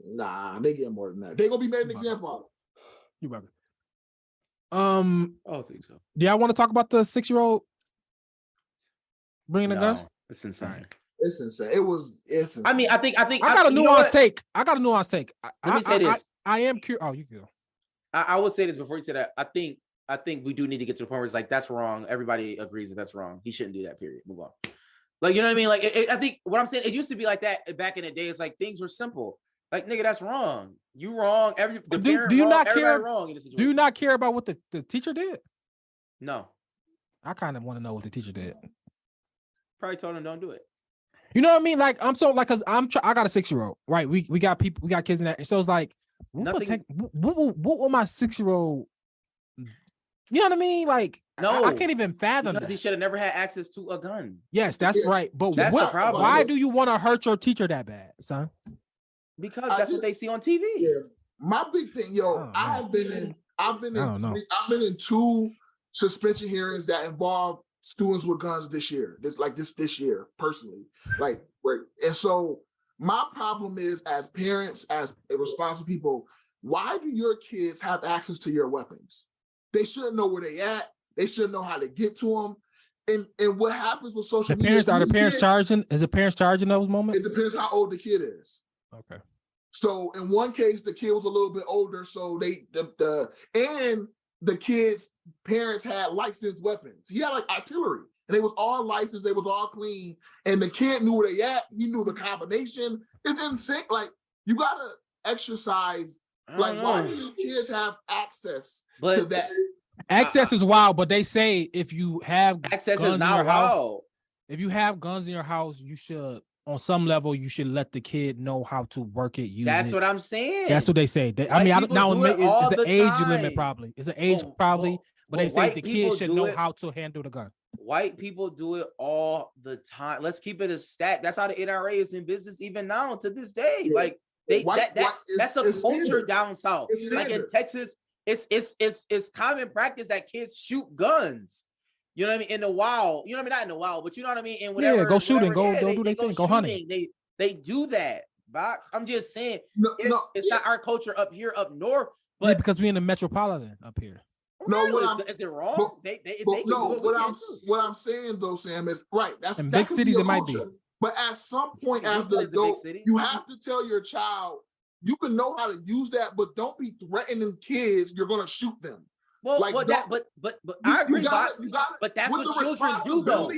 Nah, they get more than that. They're going to be made an example of. You better. I don't think so. Do y'all want to talk about the 6-year-old bringing a gun? It's insane. It's insane. It's insane. I mean, I think I got a nuanced take. Let me say this. I am curious. Oh, you go. I will say this before you say that. I think we do need to get to the point where it's like, that's wrong. Everybody agrees that that's wrong. He shouldn't do that, period. Move on. Like, you know what I mean? Like, I think what I'm saying, it used to be like that back in the day. It's like, things were simple. Like, nigga, that's wrong. You wrong. Do you not care? Wrong in this situation. Do you not care about what the teacher did? No. I kind of want to know what the teacher did. Probably told him don't do it. You know what I mean? Like, I'm so like, cause I got a 6-year-old, right? We got kids in that. So it's like, what will my 6-year-old? You know what I mean? Like, no, I can't even fathom because he should have never had access to a gun. Yes, that's right. But that's the problem. Why do you want to hurt your teacher that bad, son? Because that's what they see on TV. Yeah. My big thing, I've been in 2 suspension hearings that involve students with guns this year. This year, personally. And so my problem is, as parents, as responsible people, why do your kids have access to your weapons? They shouldn't know where they at. They shouldn't know how to get to them. And what happens with social media? Are the parents charging? Is the parents charging those moments? It depends how old the kid is. Okay. So in one case, the kid was a little bit older, so the kid's parents had licensed weapons. He had like artillery, and they was all licensed. They was all clean, and the kid knew where they at. He knew the combination. It's insane. Like, you gotta exercise. Like, why do your kids have access to that? Access is wild, but they say if you have access is not wild. If you have guns in your house, you should, on some level, you should let the kid know how to work it. That's what I'm saying. That's what they say. It's an age limit probably. It's an age probably, but they say the kid should know how to handle the gun. White people do it all the time. Let's keep it a stat. That's how the NRA is in business even now to this day. Like, that's a culture down south. Like in Texas, it's common practice that kids shoot guns. You know what I mean? In the wild. You know what I mean? Not in the wild, but you know what I mean? In whatever. Yeah, go shooting. Go do their thing. Go hunting. They do that. Box. I'm just saying, it's not our culture up here, up north. But because we're in the metropolitan up here. No, is it wrong? What I'm saying though, Sam, is right. That's in big cities. It might be. But at some point, as an adult, you have to tell your child, you can know how to use that, but don't be threatening kids. You're gonna shoot them. Well, like, but I agree, but that's what children do, though.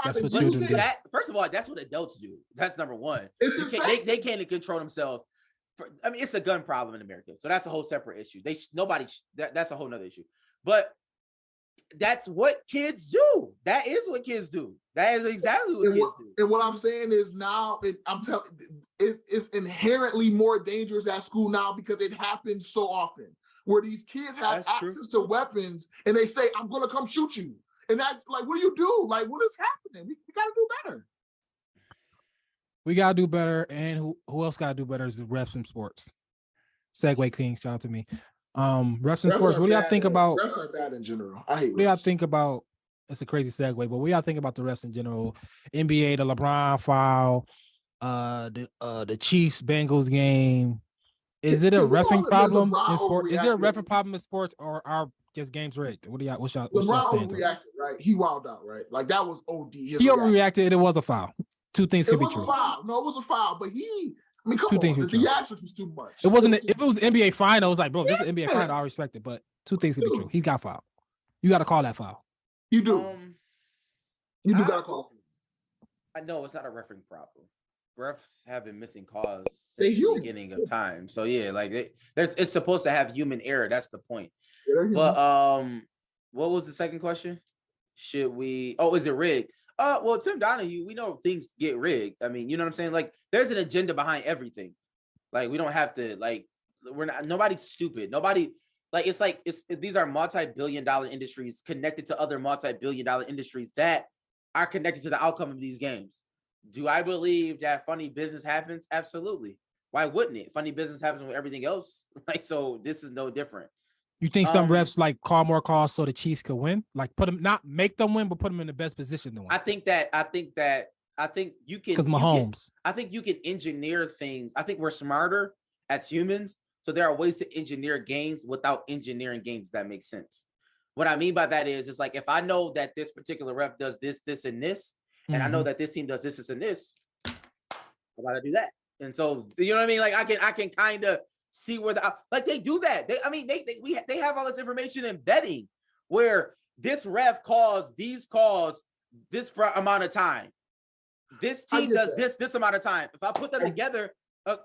That's what children do. First of all, that's what adults do. That's number one. They can't control themselves. It's a gun problem in America, so that's a whole separate issue. That's a whole nother issue. But that's what kids do. That is what kids do. That is exactly what kids do. And what I'm saying is now, I'm telling, it's inherently more dangerous at school now because it happens so often. Where these kids have access to weapons and they say, I'm gonna come shoot you. And that, like, what do you do? Like, what is happening? We gotta do better. We gotta do better. And who else gotta do better is the refs in sports. Segway King, shout out to me. Refs in sports. What do y'all think about? Refs are bad in general. I hate. What do y'all think about? It's a crazy segue, but what do y'all think about the refs in general? NBA, the LeBron foul, the Chiefs Bengals game. Is it a reffing problem in sports? Is there a reffing problem in sports, or are just games rigged? What's y'all LeBron overreacted, right? He wilded out, right? Like, that was OD. He overreacted. It was a foul. Two things could be true. It was a foul. No, it was a foul, but come on. The theatrics was too much. It wasn't. If it was NBA finals, like, bro, this is NBA final. I respect it, but two things could be true. He got fouled. You got to call that foul. You do. You do got to call. I know it's not a refereeing problem. Refs have been missing calls since the beginning of time. So yeah, like it's supposed to have human error. That's the point. But what was the second question? Should we? Oh, is it rigged? Well, Tim Donahue, we know things get rigged. I mean, you know what I'm saying? Like, there's an agenda behind everything. Like, we don't have to, like, nobody's stupid. Nobody, like, these are multi-billion-dollar industries connected to other multi-billion-dollar industries that are connected to the outcome of these games. Do I believe that funny business happens? Absolutely. Why wouldn't it? Funny business happens with everything else. Like, so this is no different. You think some refs like call more calls so the Chiefs could win? Like, put them, not make them win, but put them in the best position to win. I think you can, because Mahomes. I think you can engineer things. I think we're smarter as humans. So there are ways to engineer games without engineering games. That makes sense. What I mean by that is, it's like if I know that this particular ref does this, this, and this, and I know that this team does this, this, and this, I gotta do that. And so, you know what I mean? Like I can kind of see where like they do that. They have all this information in betting where this ref calls these calls this amount of time. This team does this amount of time. If I put them together,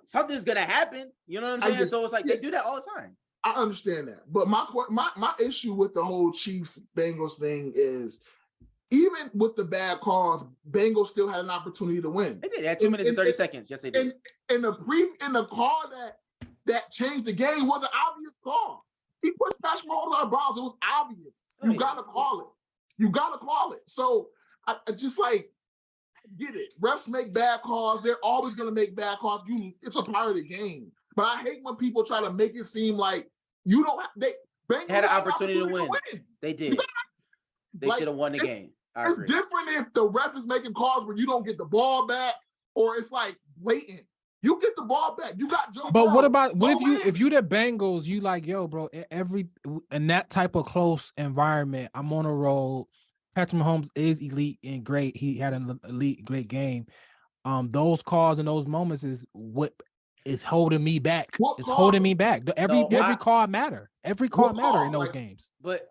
something's gonna happen. You know what I'm saying? So it's like they do that all the time. I understand that, but my issue with the whole Chiefs Bengals thing is, even with the bad calls, Bengals still had an opportunity to win. They did. They had 2 minutes and 30 seconds. Yes, they did. And the call that changed the game was an obvious call. He pushed Patrick Mahomes out of bounds. It was obvious. You gotta call it. You gotta call it. So I just like get it. Refs make bad calls. They're always gonna make bad calls. It's a part of the game. But I hate when people try to make it seem like you don't. Bengals had an opportunity to win. They did. They should have won the game. It's different if the ref is making calls where you don't get the ball back, or it's like blatant. You get the ball back. You got Joe. But what if you the Bengals? You like, yo, bro. In that type of close environment, I'm on a roll. Patrick Mahomes is elite and great. He had an elite, great game. Those calls and those moments is what is holding me back. Holding me back. Every call matter. Every call matter in those games. But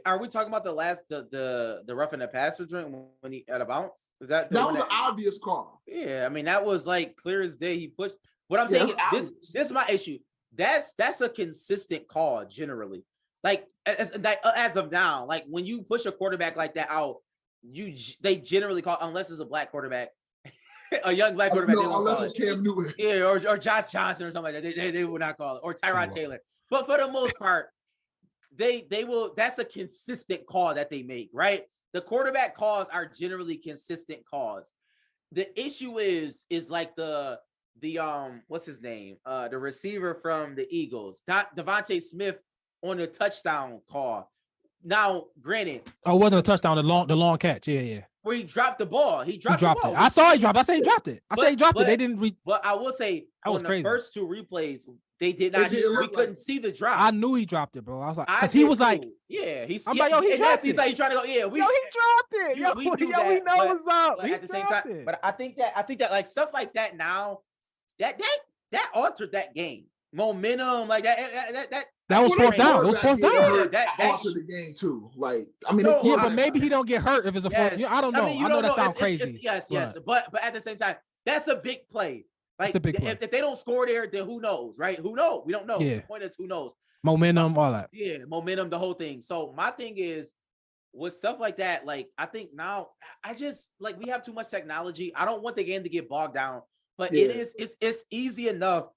are we talking about the rough and the passer joint when he had a bounce? Is that was an obvious call? Yeah, I mean that was like clear as day. He pushed. What I'm saying is this is my issue. That's a consistent call generally. Like as of now, like when you push a quarterback like that out, they generally call, unless it's a black quarterback. A young black quarterback. No, unless it's Cam Newton. Yeah, or Josh Johnson or something like that. They will not call it. Or Tyrod Taylor. But for the most part, they will. That's a consistent call that they make, right? The quarterback calls are generally consistent calls. The issue is like the what's his name? The receiver from the Eagles, Devontae Smith on the touchdown call. Now, granted, it wasn't a touchdown. The long catch. Yeah. Where he dropped the ball. He dropped the ball. I saw he dropped. I said he dropped it. He dropped it. They didn't. But I will say, on the first two replays, they did not. We couldn't see the drop. I knew he dropped it, bro. I was like, because he was like, yeah. I'm like, yo, he dropped it. He's like, he's trying to go. Yeah, he dropped it. Yo, we know what's up. At the same time, but I think that like stuff like that now, that altered that game momentum, like that. That was fourth down. It was fourth down. That altered the game too. Like, I mean, but maybe he don't get hurt if it's a fourth. I don't know. I know that sounds crazy. Yes. But at the same time, that's a big play. Like, if they don't score there, then who knows, right? Who knows? We don't know. Yeah. The point is, who knows? Momentum, all that. Yeah, momentum, the whole thing. So my thing is, with stuff like that, like I think now, I just like we have too much technology. I don't want the game to get bogged down, but it's easy enough.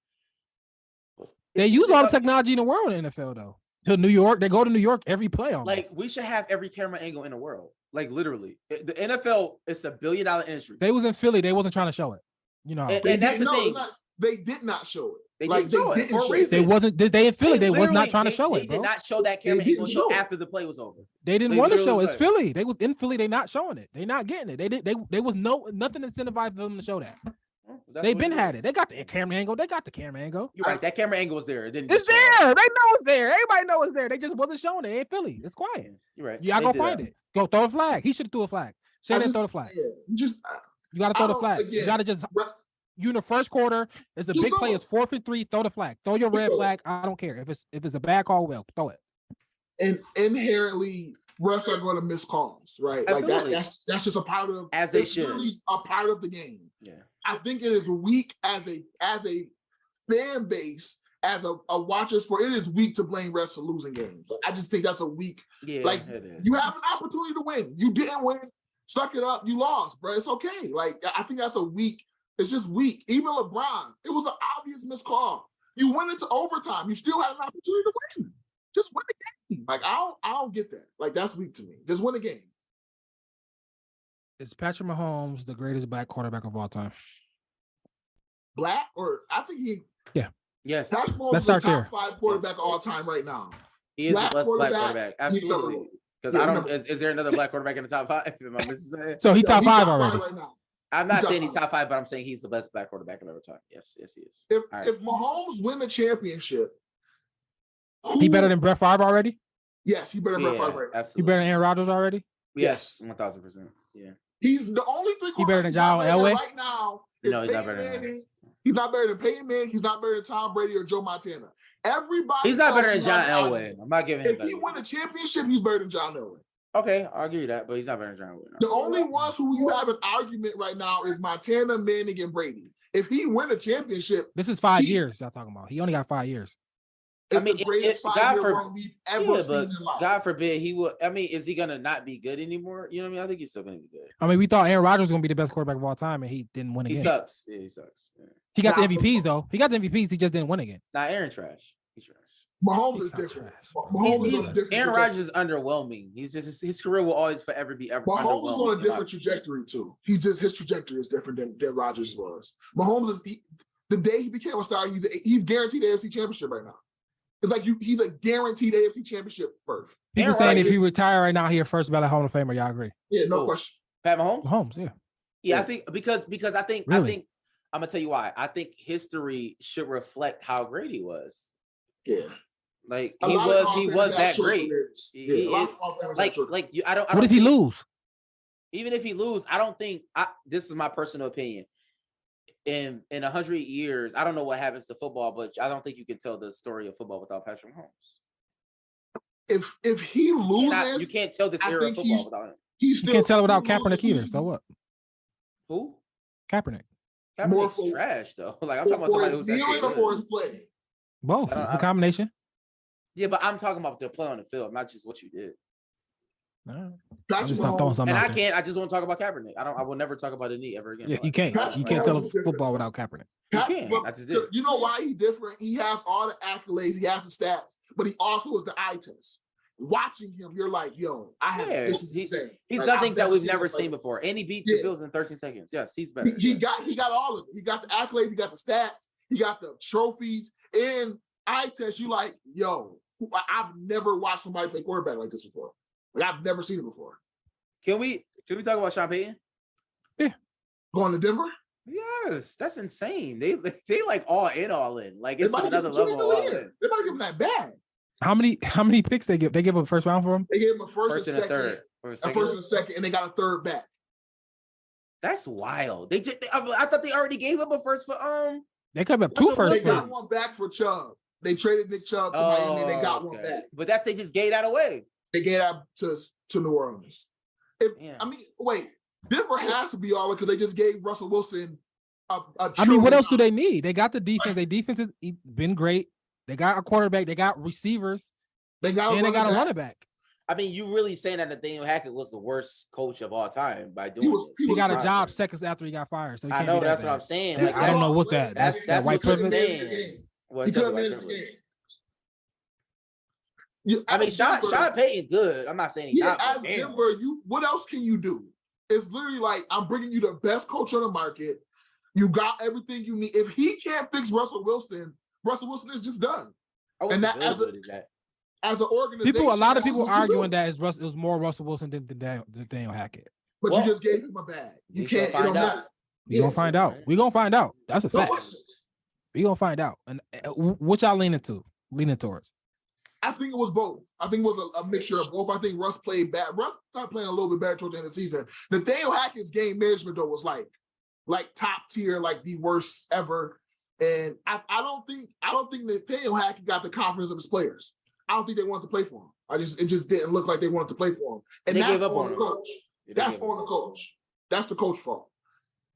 They use all the technology in the world in the NFL though. To New York, they go to New York every play almost. Like we should have every camera angle in the world. Like literally, the NFL is $1 billion industry. They was in Philly. They wasn't trying to show it. You know, and that's the thing. They did not show it. They didn't show it for a reason. They wasn't. They in Philly. They was not trying to show it. They did not show that camera angle until after the play was over. They didn't want to show it. It's Philly. They was in Philly. They not showing it. They not getting it. They was nothing incentivized for them to show that. They've been had it. They got the camera angle. You're right. That camera angle was there. It's there. They know it's there. Everybody know it's there. They just wasn't showing it. It ain't Philly. It's quiet. You're right. Y'all go find it. Go throw a flag. He should have threw a flag. Shannon throw the flag. Yeah, you got to throw the flag. Again, you got to just. You in the first quarter, it's a big play. It's 4th and 3. Throw the flag. Throw your red flag. I don't care if it's a bad call. Well, throw it. And inherently, refs are going to miss calls, right? Absolutely. Like that's just a part of as they should. Really a part of the game. Yeah. I think it is weak as a fan base, as a watcher sport. It is weak to blame refs for losing games. I just think that's a weak. Yeah, like you have an opportunity to win. You didn't win. Suck it up. You lost, bro. It's okay. Like I think that's a weak. It's just weak. Even LeBron, it was an obvious missed call. You went into overtime. You still had an opportunity to win. Just win the game. Like I don't get that. Like that's weak to me. Just win the game. Is Patrick Mahomes the greatest black quarterback of all time? Black, or I think he. Yeah. Yes. Patrick Mahomes is the top 5 quarterback of all time right now. He is the best black quarterback. Absolutely. Because I don't. Is there another black quarterback in the top 5? Am I missing that? So he's top 5 already. Right now. I'm not saying he's top 5, but I'm saying he's the best black quarterback of ever time. Yes, he is. If Mahomes win the championship, he better than Brett Favre already? Yes, he better than Brett Favre. Absolutely. He better than Aaron Rodgers already? Yes. 1,000%. Yeah. He's the only three He better than John Elway right now. No, he's not better than Manning. He's not better than Peyton Manning. He's not better than Tom Brady or Joe Montana. Everybody. He's not better than John Elway. I'm not giving him. If he win a championship, he's better than John Elway. Okay, I'll give you that, but he's not better than John Elway. No. The only ones who you have an argument right now is Montana, Manning, and Brady. If he win a championship, this is 5 years y'all talking about. He only got 5 years. It's the greatest 5-year run we've ever seen in life. God forbid he will. I mean, is he gonna not be good anymore? You know what I mean? I think he's still gonna be good. I mean, we thought Aaron Rodgers was gonna be the best quarterback of all time, and he didn't win again. He sucks. Yeah, he sucks. Yeah. He got the MVPs though. He got the MVPs. He just didn't win again. Nah, Aaron trash. He's trash. Mahomes is different. Mahomes is different. Aaron Rodgers is underwhelming. He's just his career will always forever be ever. Mahomes is on a different trajectory too. He's just his trajectory is different than Rodgers was. Mahomes is the day he became a star. He's guaranteed the AFC Championship right now. It's like he's a guaranteed AFC Championship berth. People saying if he retire right now, he a first ballot Hall of Famer. Y'all agree? Yeah, no question. Pat Mahomes. Mahomes, yeah. Yeah, I think because I think really? I think I'm gonna tell you why. I think history should reflect how great he was. Yeah. Like he was that great. What if he lose? Even if he lose, I don't think this is my personal opinion. In 100 years, I don't know what happens to football, but I don't think you can tell the story of football without Patrick Mahomes. If he loses, you can't tell this era of football without him. You can't tell it without Kaepernick either. So what? Who? Kaepernick. Kaepernick's trash though. Like I'm talking about somebody who's actually for his play. Both. It's a combination. Yeah, but I'm talking about the play on the field, not just what you did. I'm just not throwing something and I just want to talk about Kaepernick. I will never talk about the knee ever again. Yeah, you can't. You can't tell us football without Kaepernick. You can. I just did. You know why he's different? He has all the accolades, he has the stats, but he also is the eye test. Watching him, you're like, yo, this is insane. He's done things that we've never seen before. And he beat the Bills in 13 seconds. Yes, he's better. He got all of it. He got the accolades, he got the stats, he got the trophies, and eye test. You like, yo, I've never watched somebody play quarterback like this before. Like I've never seen it before. Can we talk about Sean Payton? Yeah. Going to Denver? Yes, that's insane. They like all in. Like it's another level. They might give him that bad. How many picks they give? They give him a first round for him? They gave him a first and a third. A first and a second, and they got a third back. That's wild. I thought they already gave him a first for They could have two firsts. They got one back for Chubb. They traded Nick Chubb to Miami, and they got one back. But they just gave that away. They gave that to New Orleans. Denver has to be all right because they just gave Russell Wilson a I mean, what else do they need? They got the defense. Their defense has been great. They got a quarterback. They got receivers. They got a running back. I mean, you really saying that Nathaniel Hackett was the worst coach of all time by doing this? He got a job seconds after he got fired. So I know that's what I'm saying. Like, I don't know what's that. That's white privilege. He couldn't manage the game. I mean, Sean Payton good. I'm not saying he's not. As Denver, what else can you do? It's literally like I'm bringing you the best coach on the market. You got everything you need. If he can't fix Russell Wilson is just done. And that as an organization, a lot of people arguing that it was more Russell Wilson than Nathaniel Hackett. But you just gave him a bag. You can't find out. We're gonna find out. We're gonna find out. That's a fact. We're gonna find out. And what y'all leaning towards? I think it was both. I think it was a mixture of both. I think Russ played bad. Russ started playing a little bit better towards the end of the season. Nathaniel Hackett's game management though was like top tier, like the worst ever. And I don't think Nathaniel Hackett got the confidence of his players. I don't think they wanted to play for him. It just didn't look like they wanted to play for him. And that's on the coach. That's on the coach. That's the coach's fault.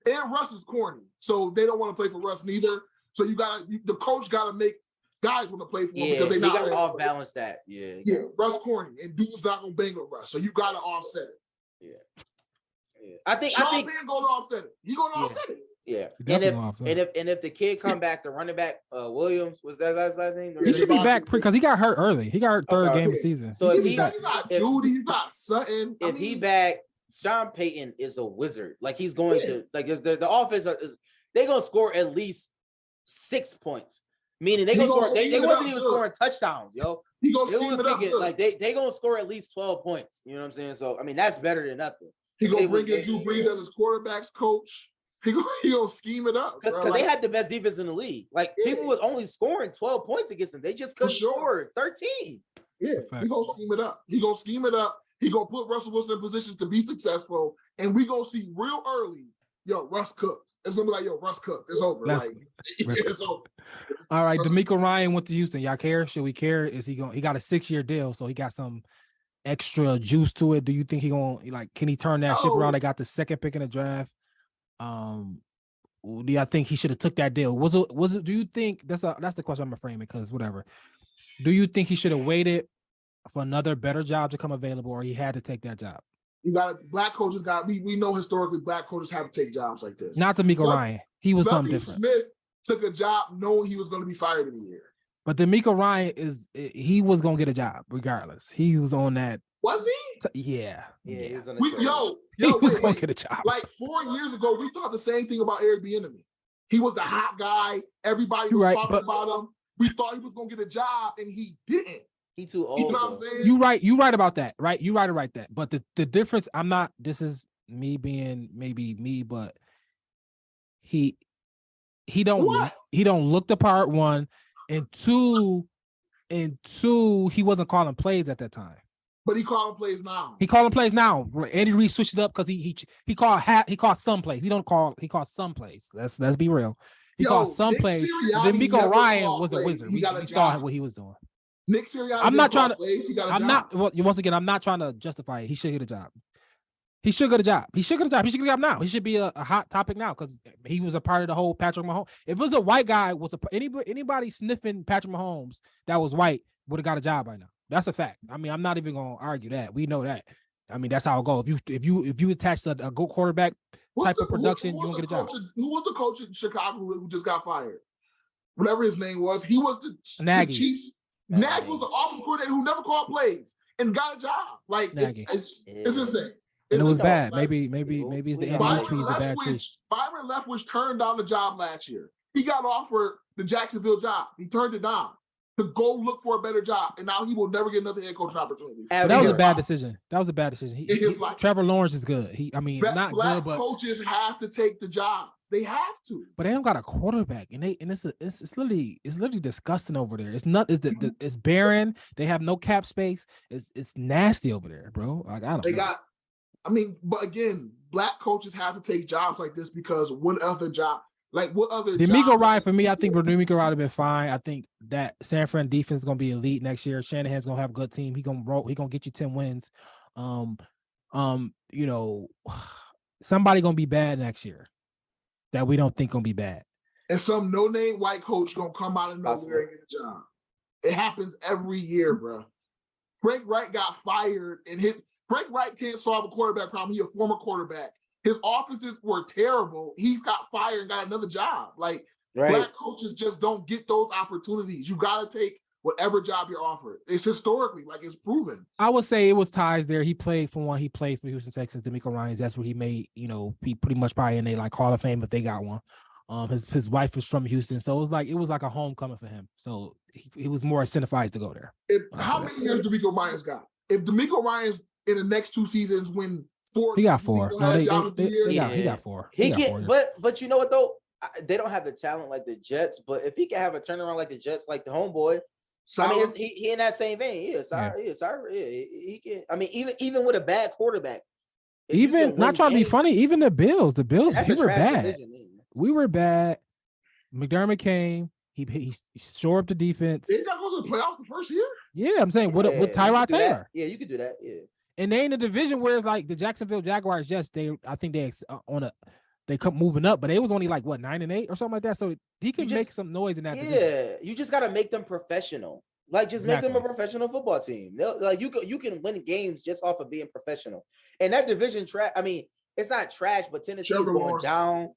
And Russ is corny, so they don't want to play for Russ neither. So the coach gotta make guys want to play for him because they gotta off balance that. Yeah. Russ corny and dude's not gonna bang with Russ, so you gotta offset it. Yeah. I think Sean Payton gonna offset it. He gonna offset it. Yeah. And if the kid come back, the running back Williams, was that his last name? He should be back because he got hurt early. He got hurt third game of the season. So you got Judy, you got Sutton. If he back, Sean Payton is a wizard. Like he's going to the offense is they're gonna score at least 6 points. Meaning they wasn't even scoring touchdowns, yo. They gonna score at least 12 points. You know what I'm saying? So I mean that's better than nothing. He gonna bring in Drew Brees as his quarterbacks coach. He gonna scheme it up because they had the best defense in the league. Like people was only scoring 12 points against them. They just couldn't score 13. Yeah, he gonna scheme it up. He gonna scheme it up. He gonna put Russell Wilson in positions to be successful, and we gonna see real early. Yo, Russ cooked. It's gonna be like, yo, Russ cooked. It's over. It's over. All right, DeMeco Ryan went to Houston. Y'all care? Should we care? Is he going? He got a 6-year deal, so he got some extra juice to it. Do you think he gonna can he turn that ship around? They got the second pick in the draft. Do y'all think he should have took that deal? Was it? Do you think that's the question I'm gonna frame it? Because whatever. Do you think he should have waited for another better job to come available, or he had to take that job? Black coaches we know historically black coaches have to take jobs like this. Not DeMeco Ryan. He was something different. Smith took a job knowing he was going to be fired in a year. But DeMeco Ryan he was gonna get a job regardless. He was on that. Was he? Yeah. He was on he was gonna get a job. Like 4 years ago, we thought the same thing about Eric Bieniemy. He was the hot guy. Everybody was talking about him. We thought he was gonna get a job, and he didn't. He too old. You know what I'm saying? You right about that, right? You right about that. But the difference, this is me being maybe me, but he don't look the part, one, and two, he wasn't calling plays at that time. But he calling plays now. He calling plays now. Andy Reid switched it up because he called some plays. He called some plays. Let's be real. He called some plays. Then DeMeco Ryan was a wizard. We saw what he was doing. Nick Sirianni. I'm not trying to. Once again, I'm not trying to justify it. He should get a job. He should get a job. He should get a job now. He should be a hot topic now because he was a part of the whole Patrick Mahomes. If it was a white guy, anybody sniffing Patrick Mahomes that was white would have got a job by now. That's a fact. I mean, I'm not even gonna argue that. We know that. I mean, that's how it goes. If you attach a good quarterback type of production, you don't get a job. Who was the coach in Chicago who just got fired? Whatever his name was, he was the Chiefs. Nagy was the offensive coordinator who never called plays and got a job. Like it's insane. And it was bad. Maybe it's the NBA trees a bad tree. Byron Leftwich turned down the job last year. He got offered the Jacksonville job. He turned it down to go look for a better job, and now he will never get another head coaching opportunity. That was a bad decision. Trevor Lawrence is good. Not good, but coaches have to take the job. They have to. But they don't got a quarterback, and it's literally disgusting over there. It's barren. They have no cap space. It's nasty over there, bro. Like but again, black coaches have to take jobs like this because what other job? DeMeco Ryan, for me, I think DeMeco Ryan have been fine. I think that San Fran defense is gonna be elite next year. Shanahan's gonna have a good team. He gonna get you 10 wins. Somebody gonna be bad next year that we don't think gonna be bad. And some no-name white coach gonna come out of nowhere and get a job. It happens every year, bro. Frank Wright got fired, and Frank Wright can't solve a quarterback problem. He's a former quarterback. His offenses were terrible. He got fired and got another job. Black coaches just don't get those opportunities. You got to take whatever job you're offered. It's historically, it's proven. I would say it was ties there. He played for Houston Texans, DeMeco Ryans. That's what he made, he pretty much probably in a Hall of Fame if they got one. His wife was from Houston. So it was like a homecoming for him. So he was more incentivized to go there. How many years DeMeco Ryans got? If DeMeco Ryans in the next 2 seasons win 4, he got 4. He got 4. He can, but you know what though? They don't have the talent like the Jets. But if he can have a turnaround like the Jets, like the homeboy, he in that same vein. He can. I mean, even with a bad quarterback, even not trying to be funny. Even the Bills, we were bad. Division, we were bad. McDermott came. He shored up the defense. They got to go to the playoffs the first year. Yeah, I'm saying with Tyrod Taylor. Yeah, you could do that. Yeah. And they in a division where it's like the Jacksonville Jaguars. Yes, I think they come moving up, but they was only 9-8 or something like that. So he could make some noise in that division. Yeah, you just got to make them professional. Make them a professional football team. You can win games just off of being professional. And that division it's not trash, but Tennessee is going down.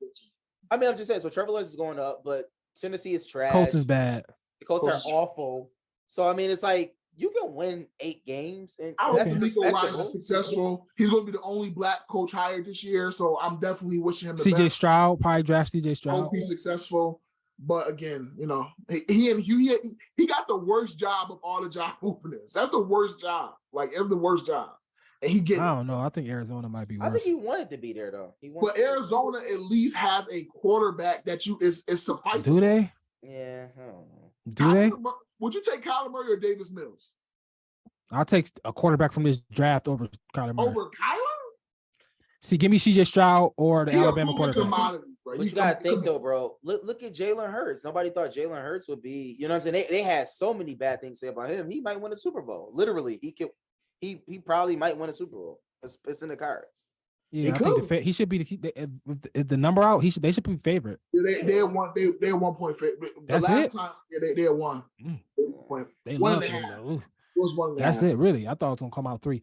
I'm just saying. So Trevor Lawrence is going up, but Tennessee is trash. Colts is bad. The Colts are awful. So it's like you can win 8 games, and that's DeMeco Ryan is successful. He's going to be the only black coach hired this year, so I'm definitely wishing him the best. CJ Stroud, probably draft CJ Stroud. Hope he's successful, but again, he got the worst job of all the job openings. That's the worst job. It's the worst job. And I don't know. I think Arizona might be worse. I think he wanted to be there though. But Arizona at least has a quarterback that is sufficing. Do they? Yeah, I don't know. Do they? Would you take Kyler Murray or Davis Mills? I'll take a quarterback from this draft over Kyler Murray. Over Kyler? See, give me CJ Stroud or the Alabama quarterback. Commodity, bro. But you gotta think though, bro. Look at Jalen Hurts. Nobody thought Jalen Hurts would be. You know what I'm saying? They had so many bad things to say about him. He might win a Super Bowl. Literally, he probably might win a Super Bowl. It's in the cards. Yeah, I think he should be the number out. They should be favorite. Yeah, they're 1 point favorite. That's last it. Time, yeah, they won. They one love and a half. it. It was 1.5. That's it, really. I thought it was gonna come out 3.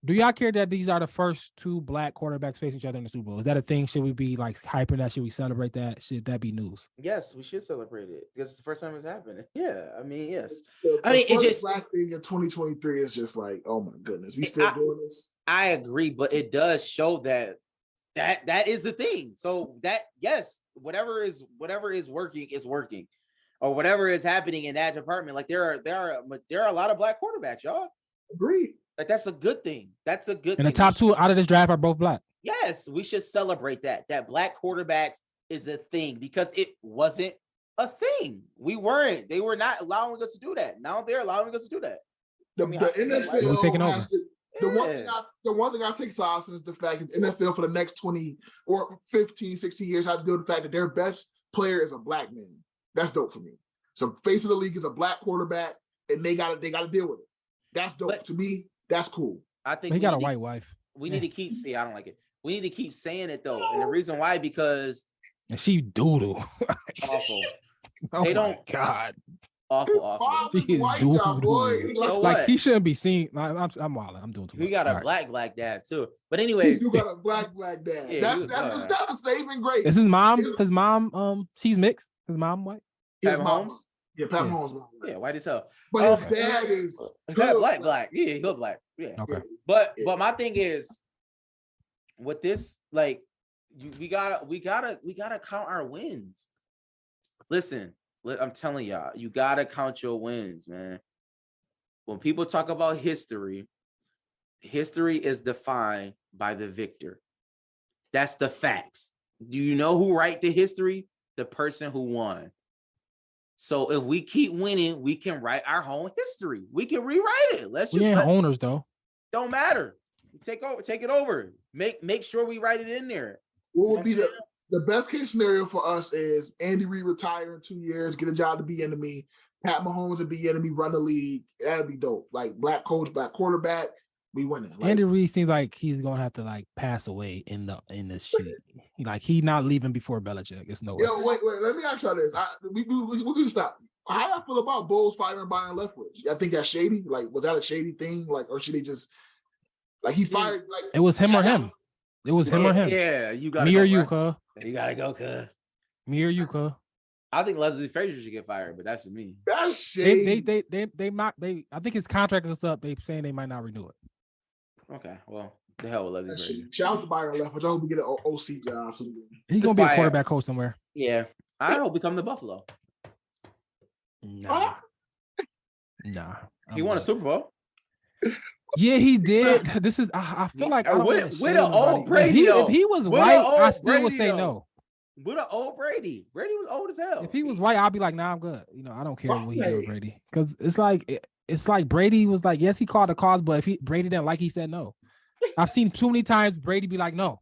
Do y'all care that these are the first 2 black quarterbacks facing each other in the Super Bowl? Is that a thing? Should we be like hyping that? Should we celebrate that? Should that be news? Yes, we should celebrate it because it's the first time it's happening. Yeah, I mean, yes. The it's just black thing in 2023 is just like, oh my goodness, we still doing this. I agree, but it does show that is the thing. So that yes, whatever is working is working, or whatever is happening in that department. Like there are a lot of black quarterbacks, y'all. Agreed. Like that's a good thing. That's a good and thing. The top 2 out of this draft are both black. Yes, we should celebrate that black quarterbacks is a thing because it wasn't a thing. They were not allowing us to do that. Now they're allowing us to do that. The NFL taking over. The one thing I take solace in is the fact that the NFL for the next 20 or 15, 16 years has to deal with the fact that their best player is a black man. That's dope for me. So face of the league is a black quarterback, and they gotta deal with it. That's dope to me. That's cool. I think he got a white wife. We need to keep I don't like it. We need to keep saying it though, and the reason why because and she doodle. Awful. Oh they don't. God. Awful. She is doodle. Like he shouldn't be seen. I'm wilding. I'm doing too much. He got a black dad too. But anyways, you got a black dad. Yeah, that's a saving grace. Is his mom? She's mixed. His mom white. His Mahomes. Yeah, Pat Mahomes. Yeah, white as hell. But his dad is black. Yeah, he look black. Yeah. Okay. But my thing is, with this, like, we gotta count our wins. Listen, I'm telling y'all, you gotta count your wins, man. When people talk about history is defined by the victor. That's the facts. Do you know who write the history? The person who won. So if we keep winning, we can write our own history. We can rewrite it. We ain't owners though. Don't matter. Take it over. Make sure we write it in there. What would be the best case scenario for us is Andy Reid retire in 2 years, get a job to be enemy, Pat Mahomes and be enemy, run the league. That'd be dope. Like black coach, black quarterback, we winning. Like, Andy Reid seems like he's gonna have to like pass away in this shit. Like he not leaving before Belichick. It's no way. Yo, wait. Let me ask you this. We can stop. How do I feel about Bulls firing Byron Leftwich? I think that's shady. Like, was that a shady thing? Like, or should he just like he fired? Like it was him or him. It was him or him. Yeah, you got me or you, cuz. You gotta go, cuz. Me or you, cuz. I think Leslie Frazier should get fired, but that's me. That's shady. They might. I think his contract is up. They saying they might not renew it. Okay, well, the hell with Leslie Frazier. Shout out to Byron Leftwich. I hope we get an OC job. He's gonna be a quarterback coach somewhere. Yeah, I hope he come to Buffalo. Nah. He won a Super Bowl. Yeah, he did. This is. I feel like with an old Brady. If he was white, I still would say no. With an old Brady. Brady was old as hell. If he was white, I'd be like, nah, I'm good. You know, I don't care what he did with Brady because it's like Brady was like, yes, he called the cause, but if Brady didn't like, he said no. I've seen too many times Brady be like, no.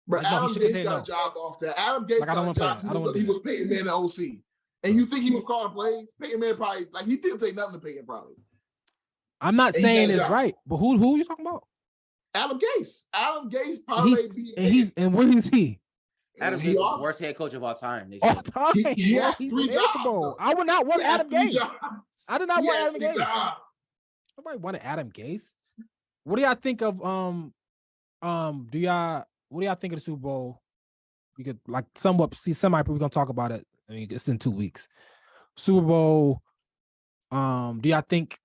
But like, Adam Gates got a job off that. Adam Gates got a job. He was Peyton Manning OC. And you think he was calling plays? Peyton Manning probably, like, he didn't say nothing to Peyton probably. I'm not saying it's right, but who are you talking about? Adam Gase. Adam Gase probably and where is he? Adam Gase is the worst head coach of all time. All time. He had 3 jobs. I would not want Adam Gase. I did not want Adam Gase. Jobs. Nobody wanted Adam Gase. What do y'all think of what do y'all think of the Super Bowl? We could like somewhat see we're gonna talk about it. I mean, it's in 2 weeks. Super Bowl. Do y'all think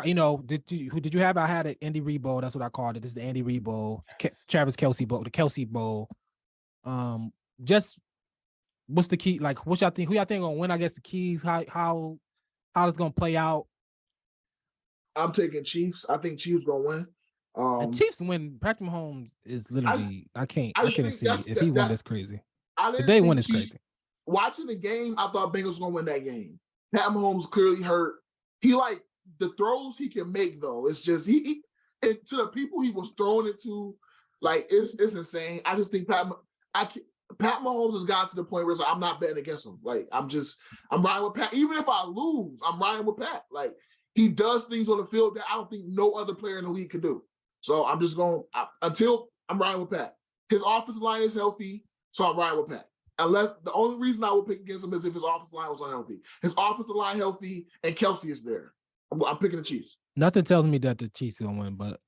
did you have? I had an Andy Reid Bowl. That's what I called it. This is the Andy Reid Bowl, Travis Kelce Bowl, the Kelce Bowl. Just what's the key? Like, what y'all think? Who y'all think gonna win? I guess the keys. How it's gonna play out? I'm taking Chiefs. I think Chiefs gonna win. And Chiefs win. Patrick Mahomes is literally. I can't see if he won this crazy. If they win, it's crazy. Watching the game, I thought Bengals was gonna win that game. Pat Mahomes clearly hurt. He like the throws he can make though, it's just he and to the people he was throwing it to, like it's insane. I just think Pat Mahomes has gotten to the point where it's like, I'm not betting against him. Like I'm riding with Pat. Even if I lose, I'm riding with Pat. Like he does things on the field that I don't think no other player in the league could do. So I'm just going until I'm riding with Pat. His offensive line is healthy, so I'm riding with Pat. Unless the only reason I would pick against him is if his offensive line was unhealthy. His offensive line healthy and Kelsey is there. I'm picking the Chiefs. Nothing tells me that the Chiefs are gonna win, but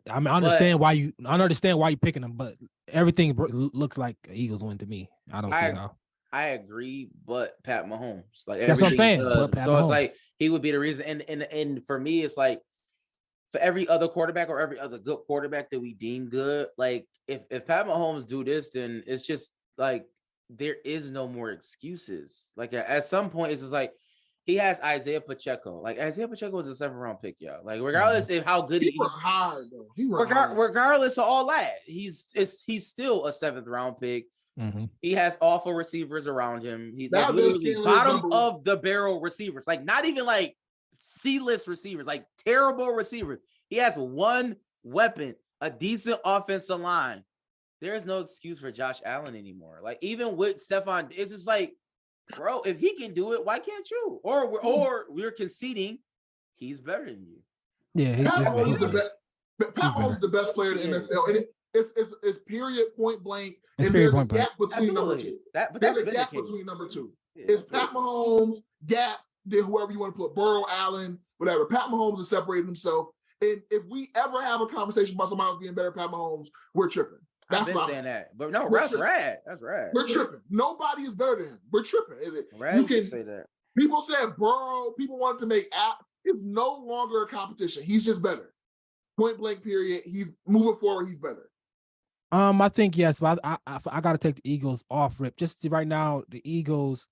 I mean, I understand why you're picking them, but everything looks like Eagles win to me. I don't see how. I agree, but Pat Mahomes, like that's what I'm saying. So Mahomes. It's like he would be the reason. And for me, it's like for every other quarterback or every other good quarterback that we deem good, like if Pat Mahomes do this, then it's just like there is no more excuses. Like at some point, it's just like he has Isaiah Pacheco. Like Isaiah Pacheco was a 7th round pick, y'all. Like regardless of how good he is, high though. Regardless of all that, he's still a 7th round pick. Mm-hmm. He has awful receivers around him. He's like literally bottom of the barrel receivers, like not even like C-list receivers, like terrible receivers. He has one weapon, a decent offensive line. There is no excuse for Josh Allen anymore. Like even with Stephon, it's just like, bro, if he can do it, why can't you? Or we're conceding he's better than you. Yeah, Pat Mahomes is the best player in the NFL, and it's period point blank. It's and period there's point a gap between number two. There's a gap between number two. Yeah, it's Pat Mahomes, gap, then whoever you want to put, Burrow, Allen, whatever. Pat Mahomes has separated himself. And if we ever have a conversation about somebody else being better than Pat Mahomes, we're tripping. I've been saying that, but no, that's rad. That's rad. We're tripping. Nobody is better than him. We're tripping. You can say that. People said Burrow. People wanted to make app. It's no longer a competition. He's just better. Point blank. Period. He's moving forward. He's better. I think yes, but I got to take the Eagles off rip. Just right now, the Eagles.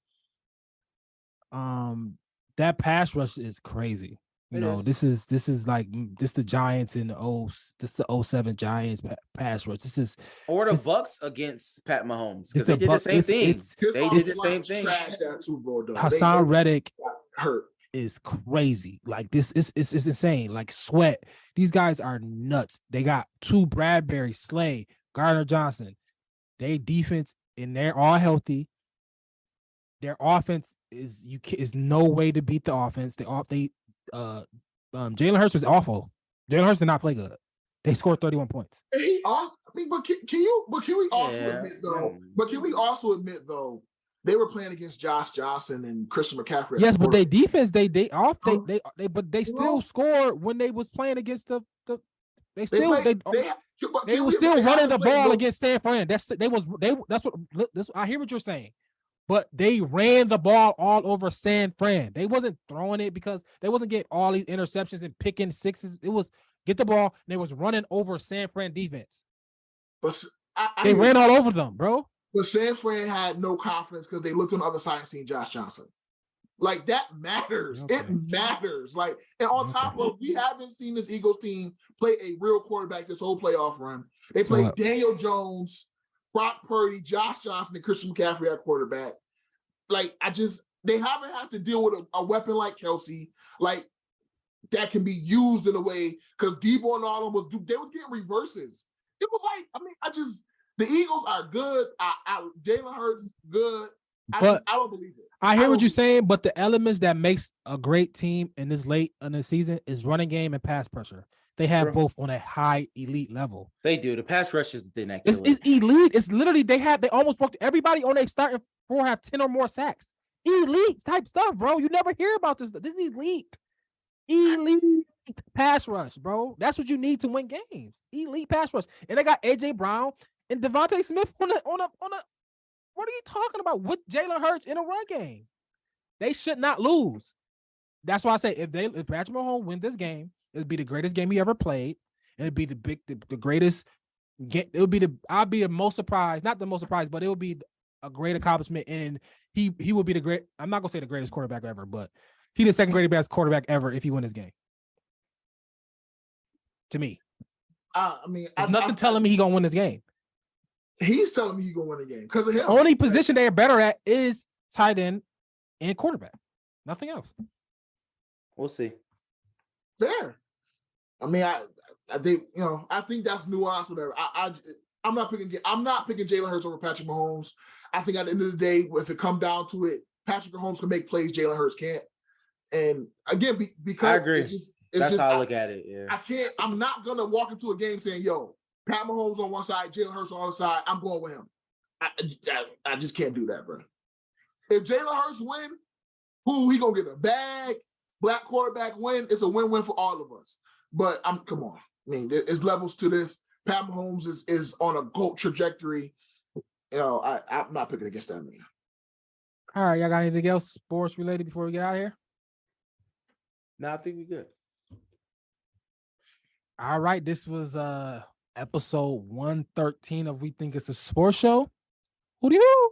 That pass rush is crazy. You know, this is like the Giants in the 07 Giants pass rush. This is the Bucks against Pat Mahomes because they did the same thing. They did the same thing. Hassan Reddick is crazy. Like this is insane. Like Sweat. These guys are nuts. They got 2 Bradbury, Slay, Gardner Johnson. They defense and they're all healthy. Their offense is no way to beat the offense. Jalen Hurts was awful. Jalen Hurts did not play good. They scored 31 points. And he also, I mean, can we also admit though, they were playing against Josh Johnson and Christian McCaffrey. Yes, but they defense, they still scored when they was playing against the they were still running the ball against San Fran. I hear what you're saying. But they ran the ball all over San Fran. They wasn't throwing it because they wasn't getting all these interceptions and picking sixes. It was get the ball, and they was running over San Fran defense. But they ran all over them, bro. But San Fran had no confidence because they looked on the other side and seen Josh Johnson. Like, that matters. Okay. It matters. Like, and on top of, we haven't seen this Eagles team play a real quarterback this whole playoff run. They played Daniel Jones, Brock Purdy, Josh Johnson, and Christian McCaffrey at quarterback. Like, they haven't had to deal with a weapon like Kelsey, like, that can be used in a way, because Debo and all of them they was getting reverses. It was like, I mean, the Eagles are good. Jalen Hurts good. I don't believe it. I hear what you're saying, but the elements that makes a great team in this late in the season is running game and pass pressure. They have both on a high elite level. They do. The pass rush is the thing that it's elite. It's literally they almost broke everybody on their starting 4 have 10 or more sacks. Elite type stuff, bro. You never hear about this. This is elite. Elite pass rush, bro. That's what you need to win games. Elite pass rush. And they got AJ Brown and Devontae Smith on a what are you talking about with Jalen Hurts in a run game? They should not lose. That's why I say if Patrick Mahomes win this game, it'd be the greatest game he ever played, and it'd be the greatest. It would be I'd be the most surprised, not the most surprised, but it would be a great accomplishment, and he would be the great. I'm not gonna say the greatest quarterback ever, but he's the second greatest quarterback ever if he win this game. To me, I mean, there's nothing telling me he's gonna win this game. He's telling me he's gonna win the game because of him. Only position they're better at is tight end and quarterback. Nothing else. We'll see. Fair. I mean, I think I think that's nuanced. Whatever. I'm not picking Jalen Hurts over Patrick Mahomes. I think at the end of the day, if it come down to it, Patrick Mahomes can make plays Jalen Hurts can't. And again, because I agree. That's how I look at it. Yeah. I'm not gonna walk into a game saying, "Yo, Pat Mahomes on one side, Jalen Hurts on the other side. I'm going with him." I just can't do that, bro. If Jalen Hurts win, he gonna get a bag. Black quarterback win. It's a win-win for all of us. But come on. I mean, there's levels to this. Pat Mahomes is on a GOAT trajectory. I'm not picking against that man. All right, y'all got anything else sports related before we get out of here? No, I think we're good. All right, this was episode 113 of We Think It's a Sports Show. Who do you?